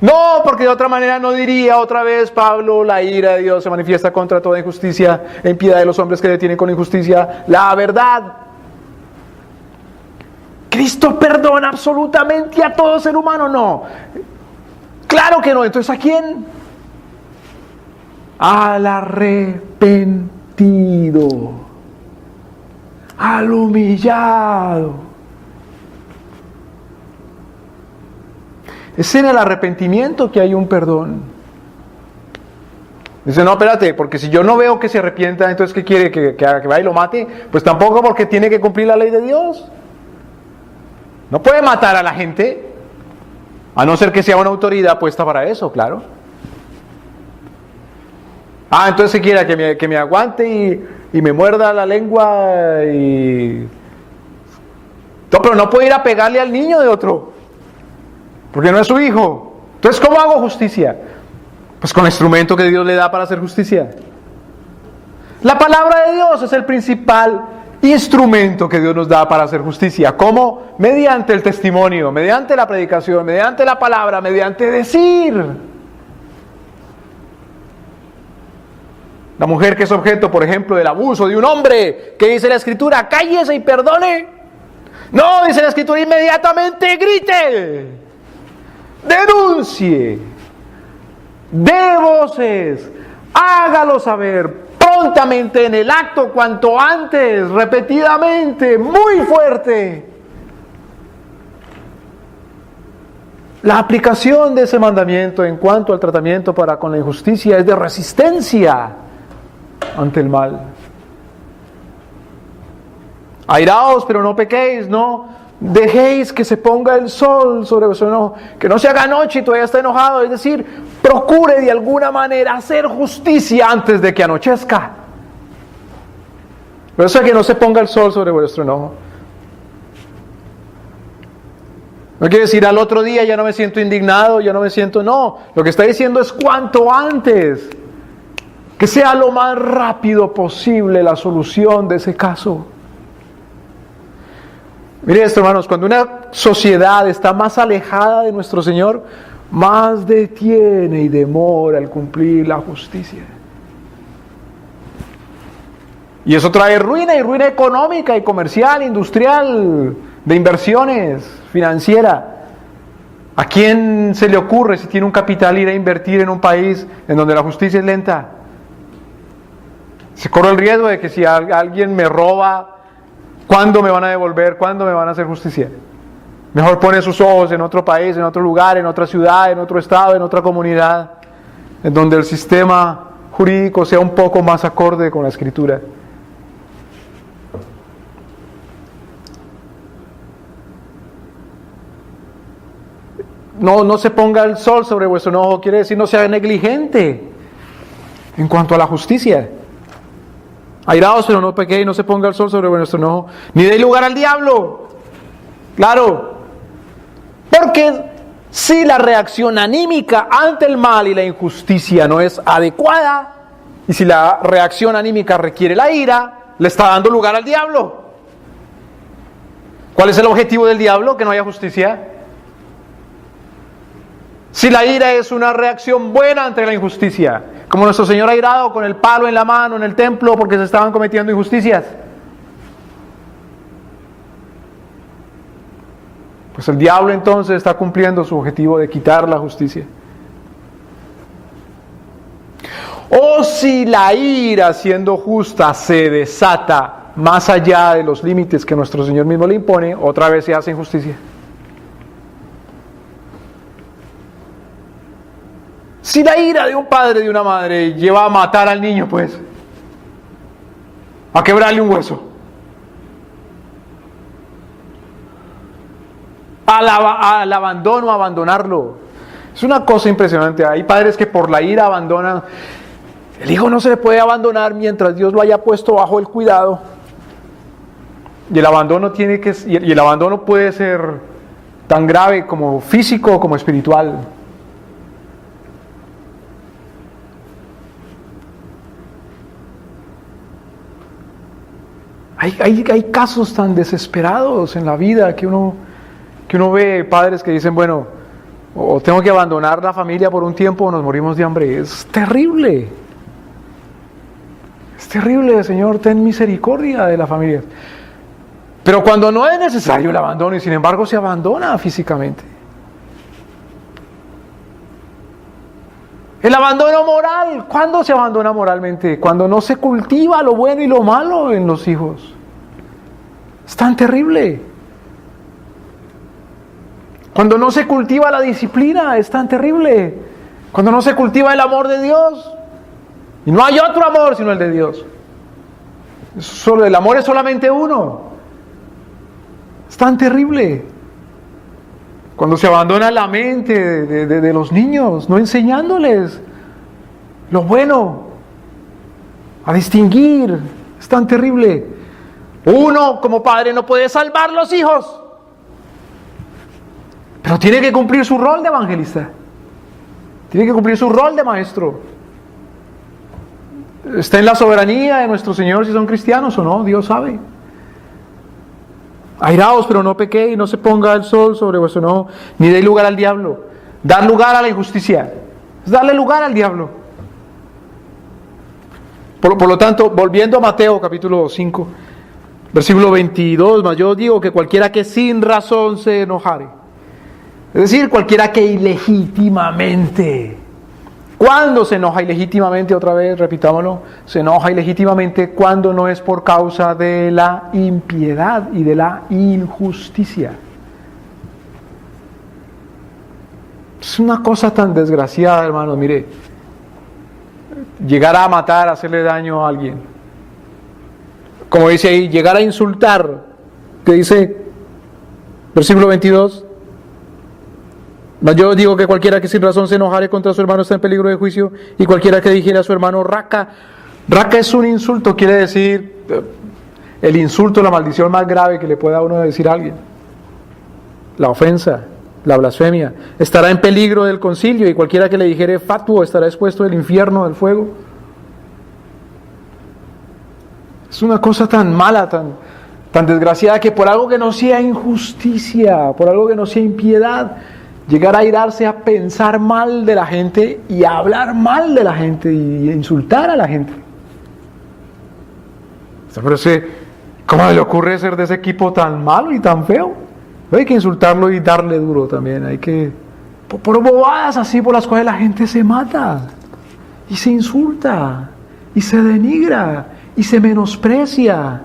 No, porque de otra manera no diría otra vez Pablo: la ira de Dios se manifiesta contra toda injusticia e impiedad de los hombres que detienen con injusticia la verdad. ¿Cristo perdona absolutamente a todo ser humano? No. Claro que no. Entonces, ¿a quién? Al arrepentido, al humillado. Es en el arrepentimiento que hay un perdón. Dice: no, espérate, porque si yo no veo que se arrepienta, entonces ¿qué quiere? ¿Que vaya y lo mate? Pues tampoco, porque tiene que cumplir la ley de Dios. No puede matar a la gente, a no ser que sea una autoridad puesta para eso, claro. Entonces ¿qué quiere? Que me aguante y me muerda la lengua y... No, pero no puede ir a pegarle al niño de otro, porque no es su hijo. Entonces, ¿cómo hago justicia? Pues con el instrumento que Dios le da para hacer justicia. La palabra de Dios es el principal instrumento que Dios nos da para hacer justicia. ¿Cómo? Mediante el testimonio, mediante la predicación, mediante la palabra, mediante decir. La mujer que es objeto, por ejemplo, del abuso de un hombre, ¿qué dice la Escritura? Cállese y perdone. No, dice la Escritura: inmediatamente grite, denuncie, dé voces, hágalo saber prontamente, en el acto, cuanto antes, repetidamente, muy fuerte. La aplicación de ese mandamiento en cuanto al tratamiento para con la injusticia es de resistencia ante el mal. Airaos, pero no pequéis, no dejéis que se ponga el sol sobre vuestro enojo, que no se haga noche y todavía está enojado. Es decir, procure de alguna manera hacer justicia antes de que anochezca. Por eso es que no se ponga el sol sobre vuestro enojo. No quiere decir al otro día ya no me siento indignado, ya no me siento... No, lo que está diciendo es cuanto antes, que sea lo más rápido posible la solución de ese caso. Mire esto, hermanos: cuando una sociedad está más alejada de nuestro Señor, más detiene y demora el cumplir la justicia. Y eso trae ruina, y ruina económica y comercial, industrial, de inversiones, financiera. ¿A quién se le ocurre, si tiene un capital, ir a invertir en un país en donde la justicia es lenta? Se corre el riesgo de que si alguien me roba, ¿cuándo me van a devolver? ¿Cuándo me van a hacer justicia? Mejor pone sus ojos en otro país, en otro lugar, en otra ciudad, en otro estado, en otra comunidad, en donde el sistema jurídico sea un poco más acorde con la Escritura. No se ponga el sol sobre vuestro enojo, quiere decir no sea negligente en cuanto a la justicia. Airaos, pero no pequéis, no se ponga el sol sobre vuestro enojo, ni dé lugar al diablo. Claro, porque si la reacción anímica ante el mal y la injusticia no es adecuada, y si la reacción anímica requiere la ira, le está dando lugar al diablo. ¿Cuál es el objetivo del diablo? Que no haya justicia. Si la ira es una reacción buena ante la injusticia, como nuestro Señor airado con el palo en la mano en el templo porque se estaban cometiendo injusticias, pues el diablo entonces está cumpliendo su objetivo de quitar la justicia. O si la ira, siendo justa, se desata más allá de los límites que nuestro Señor mismo le impone, otra vez se hace injusticia. Si la ira de un padre, de una madre, lleva a matar al niño, pues, a quebrarle un hueso, al abandono, a abandonarlo, es una cosa impresionante. Hay padres que por la ira abandonan. El hijo no se le puede abandonar mientras Dios lo haya puesto bajo el cuidado. Y el abandono y el abandono puede ser tan grave como físico como espiritual. Hay casos tan desesperados en la vida que uno ve padres que dicen, bueno, o tengo que abandonar la familia por un tiempo o nos morimos de hambre. Es terrible. Es terrible, Señor, ten misericordia de la familia. Pero cuando no es necesario el abandono y sin embargo se abandona físicamente. El abandono moral, ¿cuándo se abandona moralmente? Cuando no se cultiva lo bueno y lo malo en los hijos. Es tan terrible. Cuando no se cultiva la disciplina, es tan terrible. Cuando no se cultiva el amor de Dios. Y no hay otro amor sino el de Dios. El amor es solamente uno. Es tan terrible. Cuando se abandona la mente de los niños, no enseñándoles lo bueno, a distinguir, es tan terrible. Uno como padre no puede salvar los hijos, pero tiene que cumplir su rol de evangelista, tiene que cumplir su rol de maestro. Está en la soberanía de nuestro Señor si son cristianos o no, Dios sabe. Airaos, pero no pequéis, no se ponga el sol sobre vuestro enojo, ni deis lugar al diablo. Dar lugar a la injusticia es darle lugar al diablo. Por lo tanto, volviendo a Mateo capítulo 5, versículo 22, mas yo digo que cualquiera que sin razón se enojare, es decir, cualquiera que ilegítimamente. ¿Cuándo se enoja ilegítimamente? Otra vez, repitámoslo. Se enoja ilegítimamente cuando no es por causa de la impiedad y de la injusticia. Es una cosa tan desgraciada, hermanos. Mire, llegar a matar, hacerle daño a alguien. Como dice ahí, llegar a insultar. ¿Qué dice? Versículo 22. Mas yo digo que cualquiera que sin razón se enojare contra su hermano está en peligro de juicio, y cualquiera que dijere a su hermano raca. Raca es un insulto, quiere decir el insulto, la maldición más grave que le pueda uno decir a alguien. La ofensa, la blasfemia. Estará en peligro del concilio, y cualquiera que le dijere fatuo estará expuesto al infierno del fuego. Es una cosa tan mala, tan desgraciada, que por algo que no sea injusticia, por algo que no sea impiedad, llegar a airarse, a pensar mal de la gente y a hablar mal de la gente y a insultar a la gente. Pero ¿cómo le ocurre ser de ese equipo tan malo y tan feo? Hay que insultarlo y darle duro también. Hay que, por bobadas así por las cuales la gente se mata y se insulta y se denigra y se menosprecia.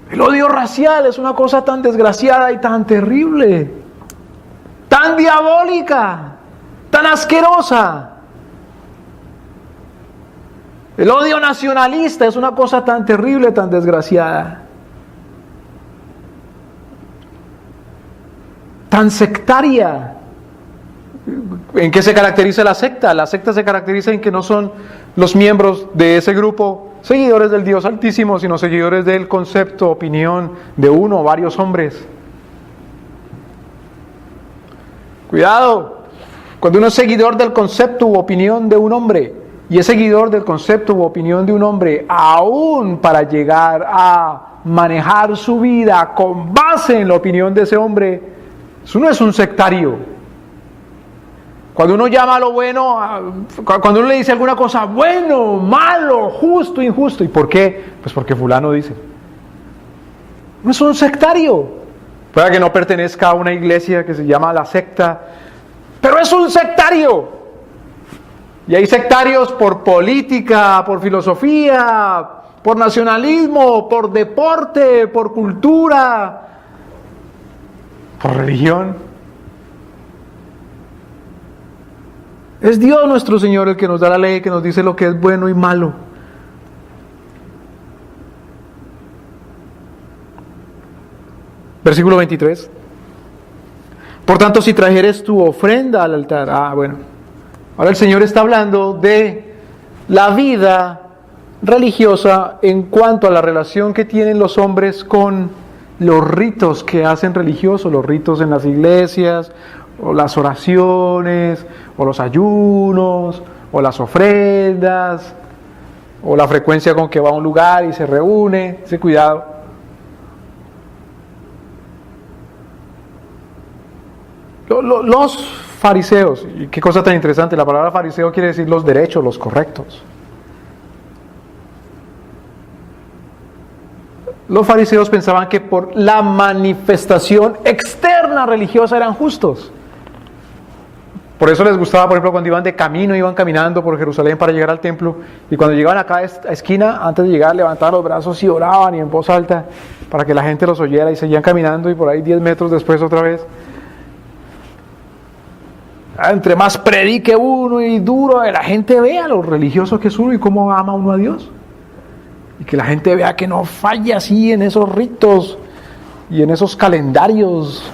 El odio racial es una cosa tan desgraciada y tan terrible, tan diabólica, tan asquerosa. El odio nacionalista es una cosa tan terrible, tan desgraciada, tan sectaria. ¿En qué se caracteriza la secta? La secta se caracteriza en que no son los miembros de ese grupo seguidores del Dios Altísimo, sino seguidores del concepto, opinión de uno o varios hombres. Cuidado, cuando uno es seguidor del concepto u opinión de un hombre, y es seguidor del concepto u opinión de un hombre, aún para llegar a manejar su vida con base en la opinión de ese hombre, eso no es un sectario. Cuando uno llama a lo bueno, cuando uno le dice alguna cosa, bueno, malo, justo, injusto. ¿Y por qué? Pues porque fulano dice. No es un sectario. Puede que no pertenezca a una iglesia que se llama la secta, pero es un sectario. Y hay sectarios por política, por filosofía, por nacionalismo, por deporte, por cultura, por religión. Es Dios nuestro Señor el que nos da la ley, que nos dice lo que es bueno y malo. Versículo 23. Por tanto, si trajeres tu ofrenda al altar. Ahora el Señor está hablando de la vida religiosa en cuanto a la relación que tienen los hombres con los ritos que hacen religiosos, los ritos en las iglesias, o las oraciones, o los ayunos, o las ofrendas, o la frecuencia con que va a un lugar y se reúne, ese cuidado. Los fariseos, y qué cosa tan interesante, la palabra fariseo quiere decir los derechos, los correctos. Los fariseos pensaban que por la manifestación externa religiosa eran justos. Por eso les gustaba, por ejemplo, cuando iban de camino, iban caminando por Jerusalén para llegar al templo, y cuando llegaban a cada esquina, antes de llegar, levantaban los brazos y oraban y en voz alta para que la gente los oyera, y seguían caminando, y por ahí 10 metros después otra vez. Entre más predique uno y duro, la gente vea lo religioso que es uno y cómo ama uno a Dios. Y que la gente vea que no falla así en esos ritos y en esos calendarios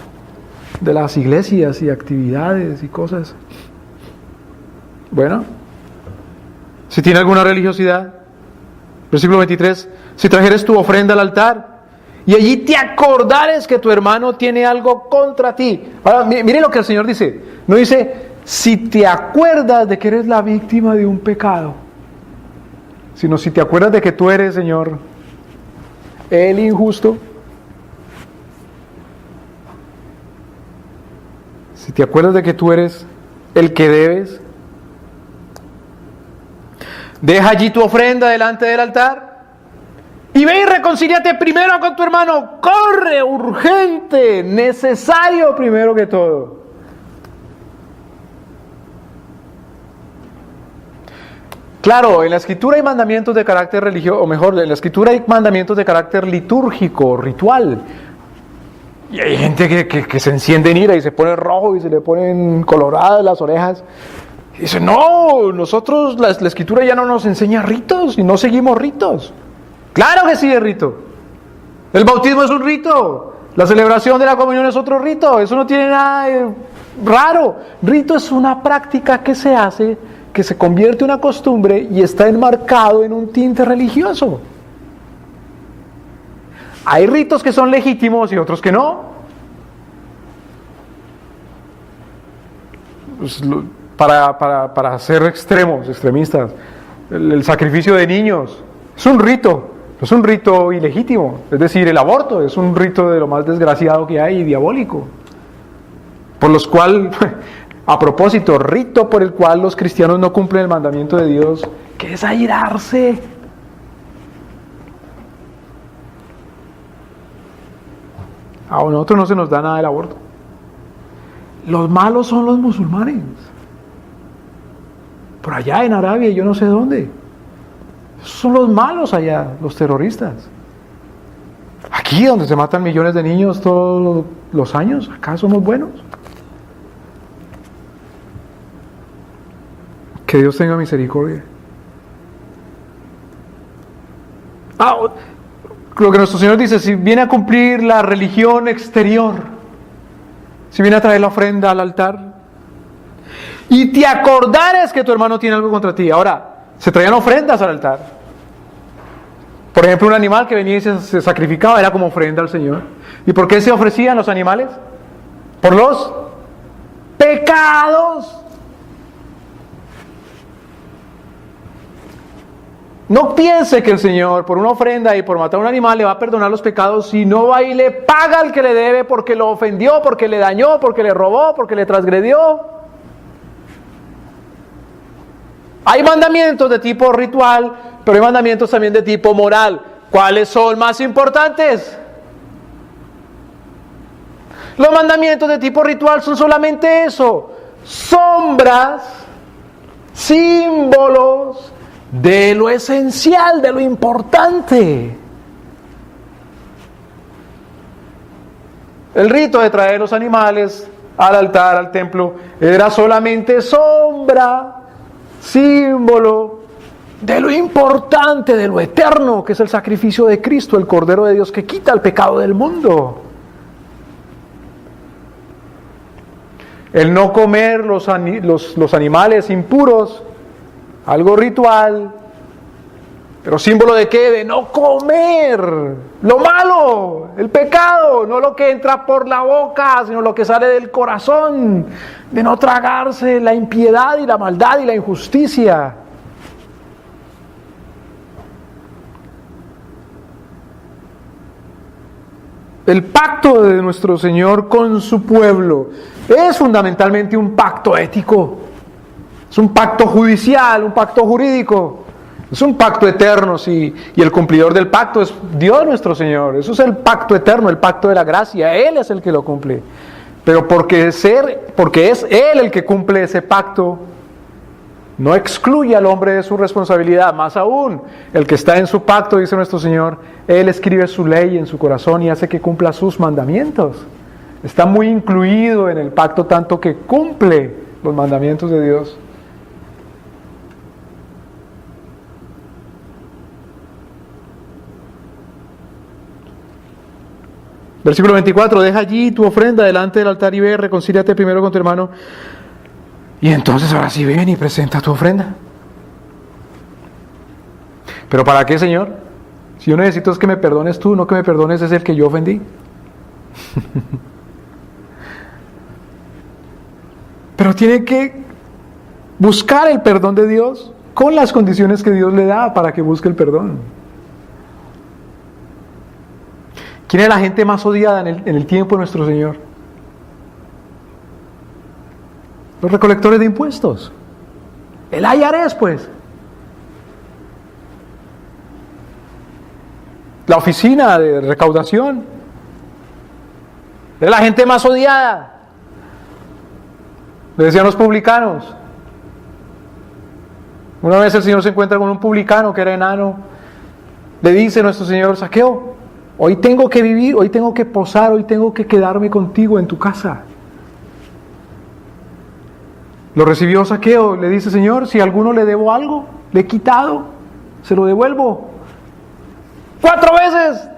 de las iglesias y actividades y cosas. Bueno, si tiene alguna religiosidad, versículo 23, si trajeres tu ofrenda al altar y allí te acordares que tu hermano tiene algo contra ti. Ahora, mire lo que el Señor dice. No dice, si te acuerdas de que eres la víctima de un pecado, sino si te acuerdas de que tú eres, Señor, el injusto. Si te acuerdas de que tú eres el que debes, deja allí tu ofrenda delante del altar y ve y reconcíliate primero con tu hermano. Corre, urgente, necesario primero que todo. Claro, en la Escritura hay mandamientos de carácter religioso, o mejor, en la Escritura hay mandamientos de carácter litúrgico, ritual. Y hay gente que se enciende en ira y se pone rojo y se le ponen coloradas las orejas. Y dice, no, nosotros, la Escritura ya no nos enseña ritos y no seguimos ritos. Claro que sí es rito. El bautismo es un rito. La celebración de la comunión es otro rito. Eso no tiene nada de raro. Rito es una práctica que se hace, que se convierte en una costumbre y está enmarcado en un tinte religioso. Hay ritos que son legítimos y otros que no. Pues, para ser extremistas, el sacrificio de niños es un rito ilegítimo. Es decir, el aborto es un rito de lo más desgraciado que hay y diabólico. Por los cuales, a propósito, rito por el cual los cristianos no cumplen el mandamiento de Dios, que es airarse. A nosotros no se nos da nada el aborto. Los malos son los musulmanes. Por allá en Arabia, yo no sé dónde. Son los malos allá, los terroristas. Aquí, donde se matan millones de niños todos los años, acá somos buenos. Que Dios tenga misericordia. Lo que nuestro Señor dice, si viene a cumplir la religión exterior, si viene a traer la ofrenda al altar, y te acordares que tu hermano tiene algo contra ti. Ahora, se traían ofrendas al altar. Por ejemplo, un animal que venía y se sacrificaba era como ofrenda al Señor. ¿Y por qué se ofrecían los animales? Por los pecados. No piense que el Señor, por una ofrenda y por matar a un animal, le va a perdonar los pecados si no va y le paga al que le debe porque lo ofendió, porque le dañó, porque le robó, porque le transgredió. Hay mandamientos de tipo ritual, pero hay mandamientos también de tipo moral. ¿Cuáles son más importantes? Los mandamientos de tipo ritual son solamente eso: sombras, símbolos de lo esencial, de lo importante. El rito de traer los animales al altar, al templo, era solamente sombra, símbolo de lo importante, de lo eterno, que es el sacrificio de Cristo, el Cordero de Dios que quita el pecado del mundo. El no comer los animales impuros, algo ritual, pero símbolo de qué? De no comer lo malo, el pecado, no lo que entra por la boca, sino lo que sale del corazón, de no tragarse la impiedad y la maldad y la injusticia. El pacto de nuestro Señor con su pueblo es fundamentalmente un pacto ético, es un pacto judicial, un pacto jurídico, es un pacto eterno, sí, y el cumplidor del pacto es Dios nuestro Señor. Eso es el pacto eterno, el pacto de la gracia, Él es el que lo cumple. Pero porque es Él el que cumple ese pacto, no excluye al hombre de su responsabilidad. Más aún, el que está en su pacto, dice nuestro Señor, Él escribe su ley en su corazón y hace que cumpla sus mandamientos. Está muy incluido en el pacto, tanto que cumple los mandamientos de Dios. Versículo 24, deja allí tu ofrenda delante del altar y ve, reconcíliate primero con tu hermano. Y entonces ahora sí ven y presenta tu ofrenda. ¿Pero para qué, Señor? Si yo necesito es que me perdones tú, no que me perdones es el que yo ofendí. Pero tiene que buscar el perdón de Dios con las condiciones que Dios le da para que busque el perdón. ¿Quién es la gente más odiada en el tiempo de nuestro Señor? Los recolectores de impuestos. El IRS, pues. La oficina de recaudación. Es la gente más odiada. Le decían los publicanos. Una vez el Señor se encuentra con un publicano que era enano. Le dice nuestro Señor: Zaqueo, hoy tengo que vivir, hoy tengo que posar, hoy tengo que quedarme contigo en tu casa. Lo recibió Zaqueo, le dice: Señor, si a alguno le debo algo, le he quitado, se lo devuelvo. 4 veces.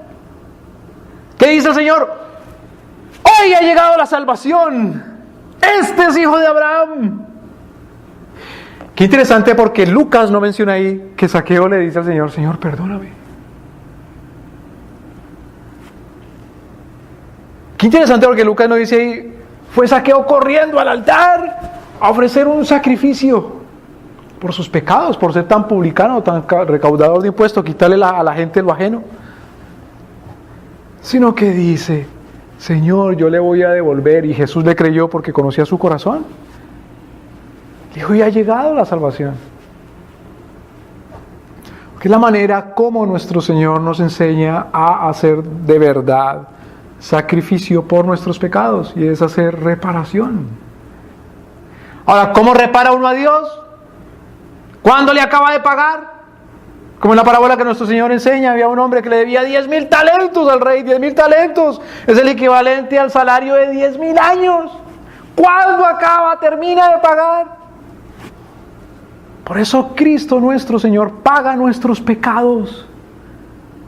¿Qué dice el Señor? Hoy ha llegado la salvación. Este es hijo de Abraham. Qué interesante, porque Lucas no menciona ahí que Zaqueo le dice al Señor: Señor, perdóname. Qué interesante, porque Lucas no dice ahí: fue Zaqueo corriendo al altar a ofrecer un sacrificio por sus pecados, por ser tan publicano, tan recaudador de impuestos, quitarle a la gente lo ajeno. Sino que dice: Señor, yo le voy a devolver. Y Jesús le creyó porque conocía su corazón. Dijo: ya ha llegado la salvación. Porque es la manera como nuestro Señor nos enseña a hacer de verdad sacrificio por nuestros pecados, y es hacer reparación. Ahora, ¿cómo repara uno a Dios? ¿Cuándo le acaba de pagar? Como en la parábola que nuestro Señor enseña, había un hombre que le debía 10,000 talentos al rey. 10,000 talentos es el equivalente al salario de 10,000 años. ¿Cuándo termina de pagar? Por eso Cristo nuestro Señor paga nuestros pecados,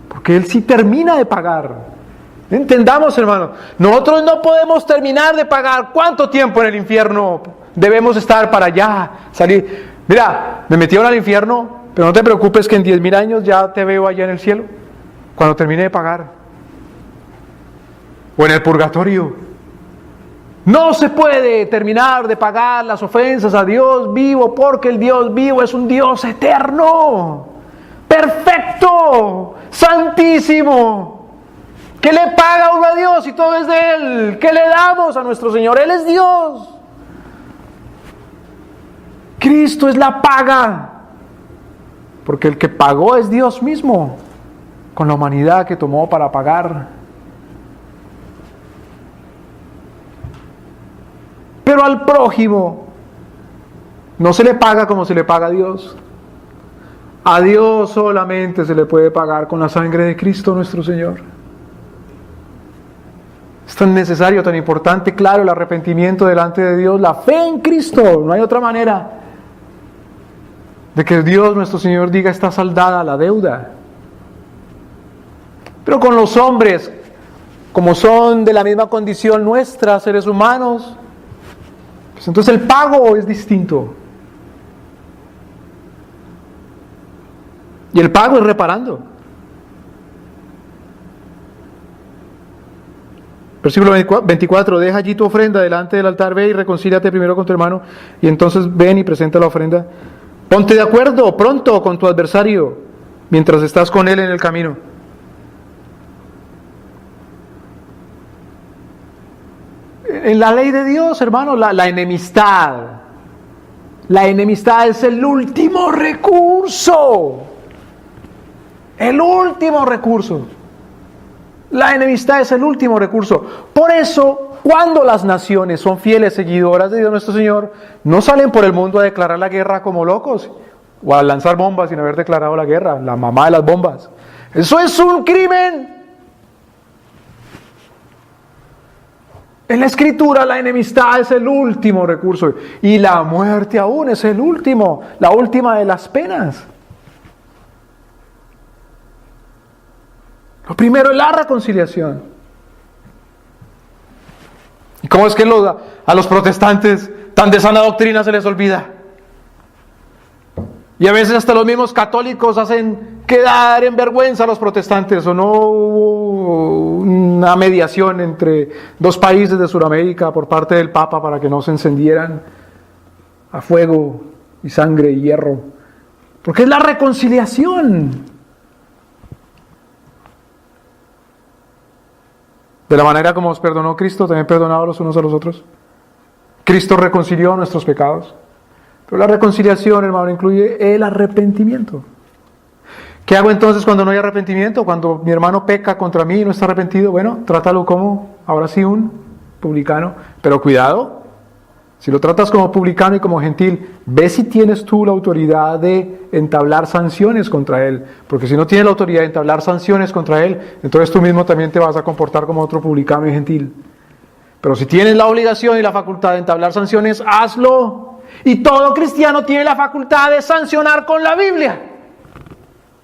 porque Él sí termina de pagar. Entendamos, hermano, nosotros no podemos terminar de pagar. ¿Cuánto tiempo en el infierno debemos estar para ya salir? Mira, me metieron al infierno, pero no te preocupes que en 10,000 años ya te veo allá en el cielo, cuando termine de pagar. O en el purgatorio. No se puede terminar de pagar las ofensas a Dios vivo, porque el Dios vivo es un Dios eterno, perfecto, santísimo, que le paga uno a Dios y todo es de Él. ¿Qué le damos a nuestro Señor? Él es Dios. Cristo es la paga, porque el que pagó es Dios mismo, con la humanidad que tomó para pagar. Pero al prójimo no se le paga como se le paga a Dios. A Dios solamente se le puede pagar con la sangre de Cristo nuestro Señor. Es tan necesario, tan importante, claro, el arrepentimiento delante de Dios, la fe en Cristo. No hay otra manera de que Dios nuestro Señor diga: está saldada la deuda. Pero con los hombres, como son de la misma condición nuestra, seres humanos, pues entonces el pago es distinto. Y el pago es reparando. Versículo 24, deja allí tu ofrenda delante del altar, ve y reconcíliate primero con tu hermano, y entonces ven y presenta la ofrenda. Ponte de acuerdo pronto con tu adversario, mientras estás con él en el camino. en la ley de Dios, hermano, la enemistad. La enemistad es el último recurso. El último recurso. La enemistad es el último recurso. Por eso, cuando las naciones son fieles seguidoras de Dios nuestro Señor, no salen por el mundo a declarar la guerra como locos o a lanzar bombas sin haber declarado la guerra, la mamá de las bombas. Eso es un crimen. En la Escritura la enemistad es el último recurso y la muerte aún es la última de las penas. Lo primero es la reconciliación. ¿Y cómo es que a los protestantes tan de sana doctrina se les olvida? Y a veces hasta los mismos católicos hacen quedar en vergüenza a los protestantes, o no hubo una mediación entre dos países de Sudamérica por parte del Papa para que no se encendieran a fuego y sangre y hierro. Porque es la reconciliación. De la manera como os perdonó Cristo, también perdonados los unos a los otros. Cristo reconcilió nuestros pecados. Pero la reconciliación, hermano, incluye el arrepentimiento. ¿Qué hago entonces cuando no hay arrepentimiento? Cuando mi hermano peca contra mí y no está arrepentido. Bueno, trátalo como, ahora sí, un publicano. Pero cuidado, si lo tratas como publicano y como gentil, ve si tienes tú la autoridad de entablar sanciones contra él. Porque si no tienes la autoridad de entablar sanciones contra él, entonces tú mismo también te vas a comportar como otro publicano y gentil. Pero si tienes la obligación y la facultad de entablar sanciones, hazlo. Y todo cristiano tiene la facultad de sancionar con la Biblia.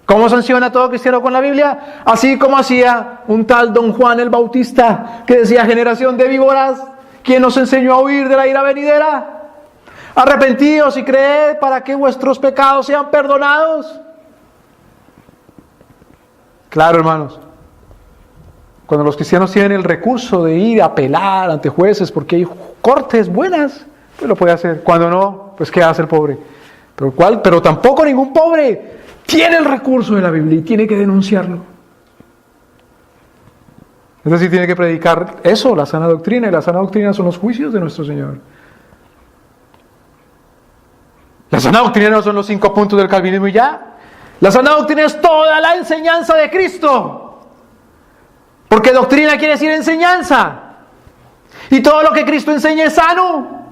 ¿Cómo sanciona todo cristiano con la Biblia? Así como hacía un tal Don Juan el Bautista, que decía: generación de víboras, ¿quién nos enseñó a huir de la ira venidera? Arrepentíos y creed para que vuestros pecados sean perdonados. Claro, hermanos, cuando los cristianos tienen el recurso de ir a apelar ante jueces porque hay cortes buenas, pues lo puede hacer. Cuando no, pues ¿qué hace el pobre? Pero tampoco ningún pobre tiene el recurso de la Biblia y tiene que denunciarlo. Es decir, tiene que predicar eso, la sana doctrina, y la sana doctrina son los juicios de nuestro Señor. La sana doctrina no son los 5 puntos del calvinismo y ya. La sana doctrina es toda la enseñanza de Cristo. Porque doctrina quiere decir enseñanza. Y todo lo que Cristo enseña es sano.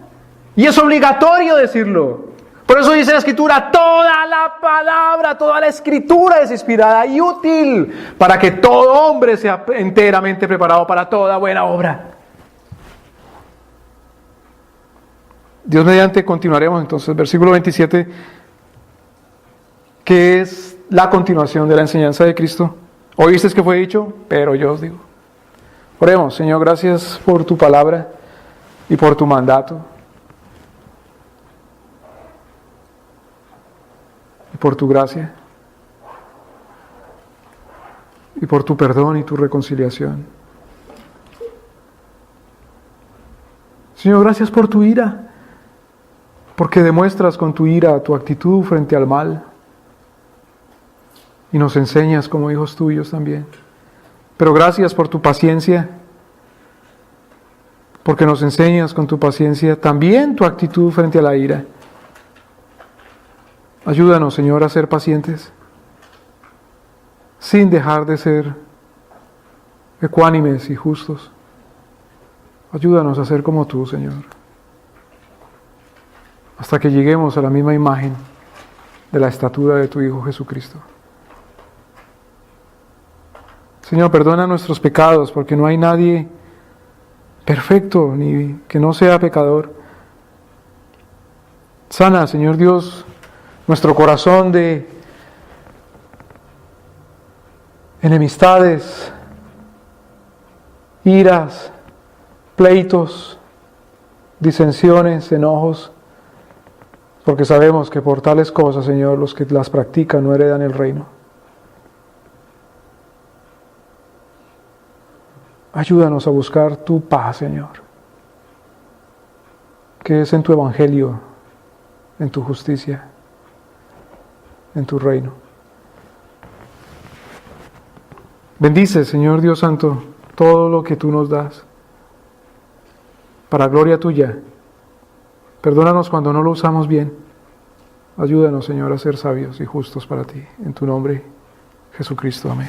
Y es obligatorio decirlo. Por eso dice la Escritura: toda la palabra, toda la Escritura es inspirada y útil para que todo hombre sea enteramente preparado para toda buena obra. Dios mediante continuaremos entonces, versículo 27, que es la continuación de la enseñanza de Cristo. Oísteis que fue dicho, pero yo os digo. Oremos. Señor, gracias por tu palabra y por tu mandato. Y por tu gracia. Y por tu perdón y tu reconciliación. Señor, gracias por tu ira. Porque demuestras con tu ira tu actitud frente al mal. Y nos enseñas como hijos tuyos también. Pero gracias por tu paciencia. Porque nos enseñas con tu paciencia también tu actitud frente a la ira. Ayúdanos, Señor, a ser pacientes, sin dejar de ser ecuánimes y justos. Ayúdanos a ser como tú, Señor, hasta que lleguemos a la misma imagen de la estatura de tu Hijo Jesucristo. Señor, perdona nuestros pecados, porque no hay nadie perfecto, ni que no sea pecador. Sana, Señor Dios, nuestro corazón de enemistades, iras, pleitos, disensiones, enojos, porque sabemos que por tales cosas, Señor, los que las practican no heredan el reino. Ayúdanos a buscar tu paz, Señor, que es en tu evangelio, en tu justicia, en tu reino. Bendice, Señor Dios Santo, todo lo que tú nos das. para gloria tuya. Perdónanos cuando no lo usamos bien. Ayúdanos, Señor, a ser sabios y justos para ti. En tu nombre, Jesucristo. Amén.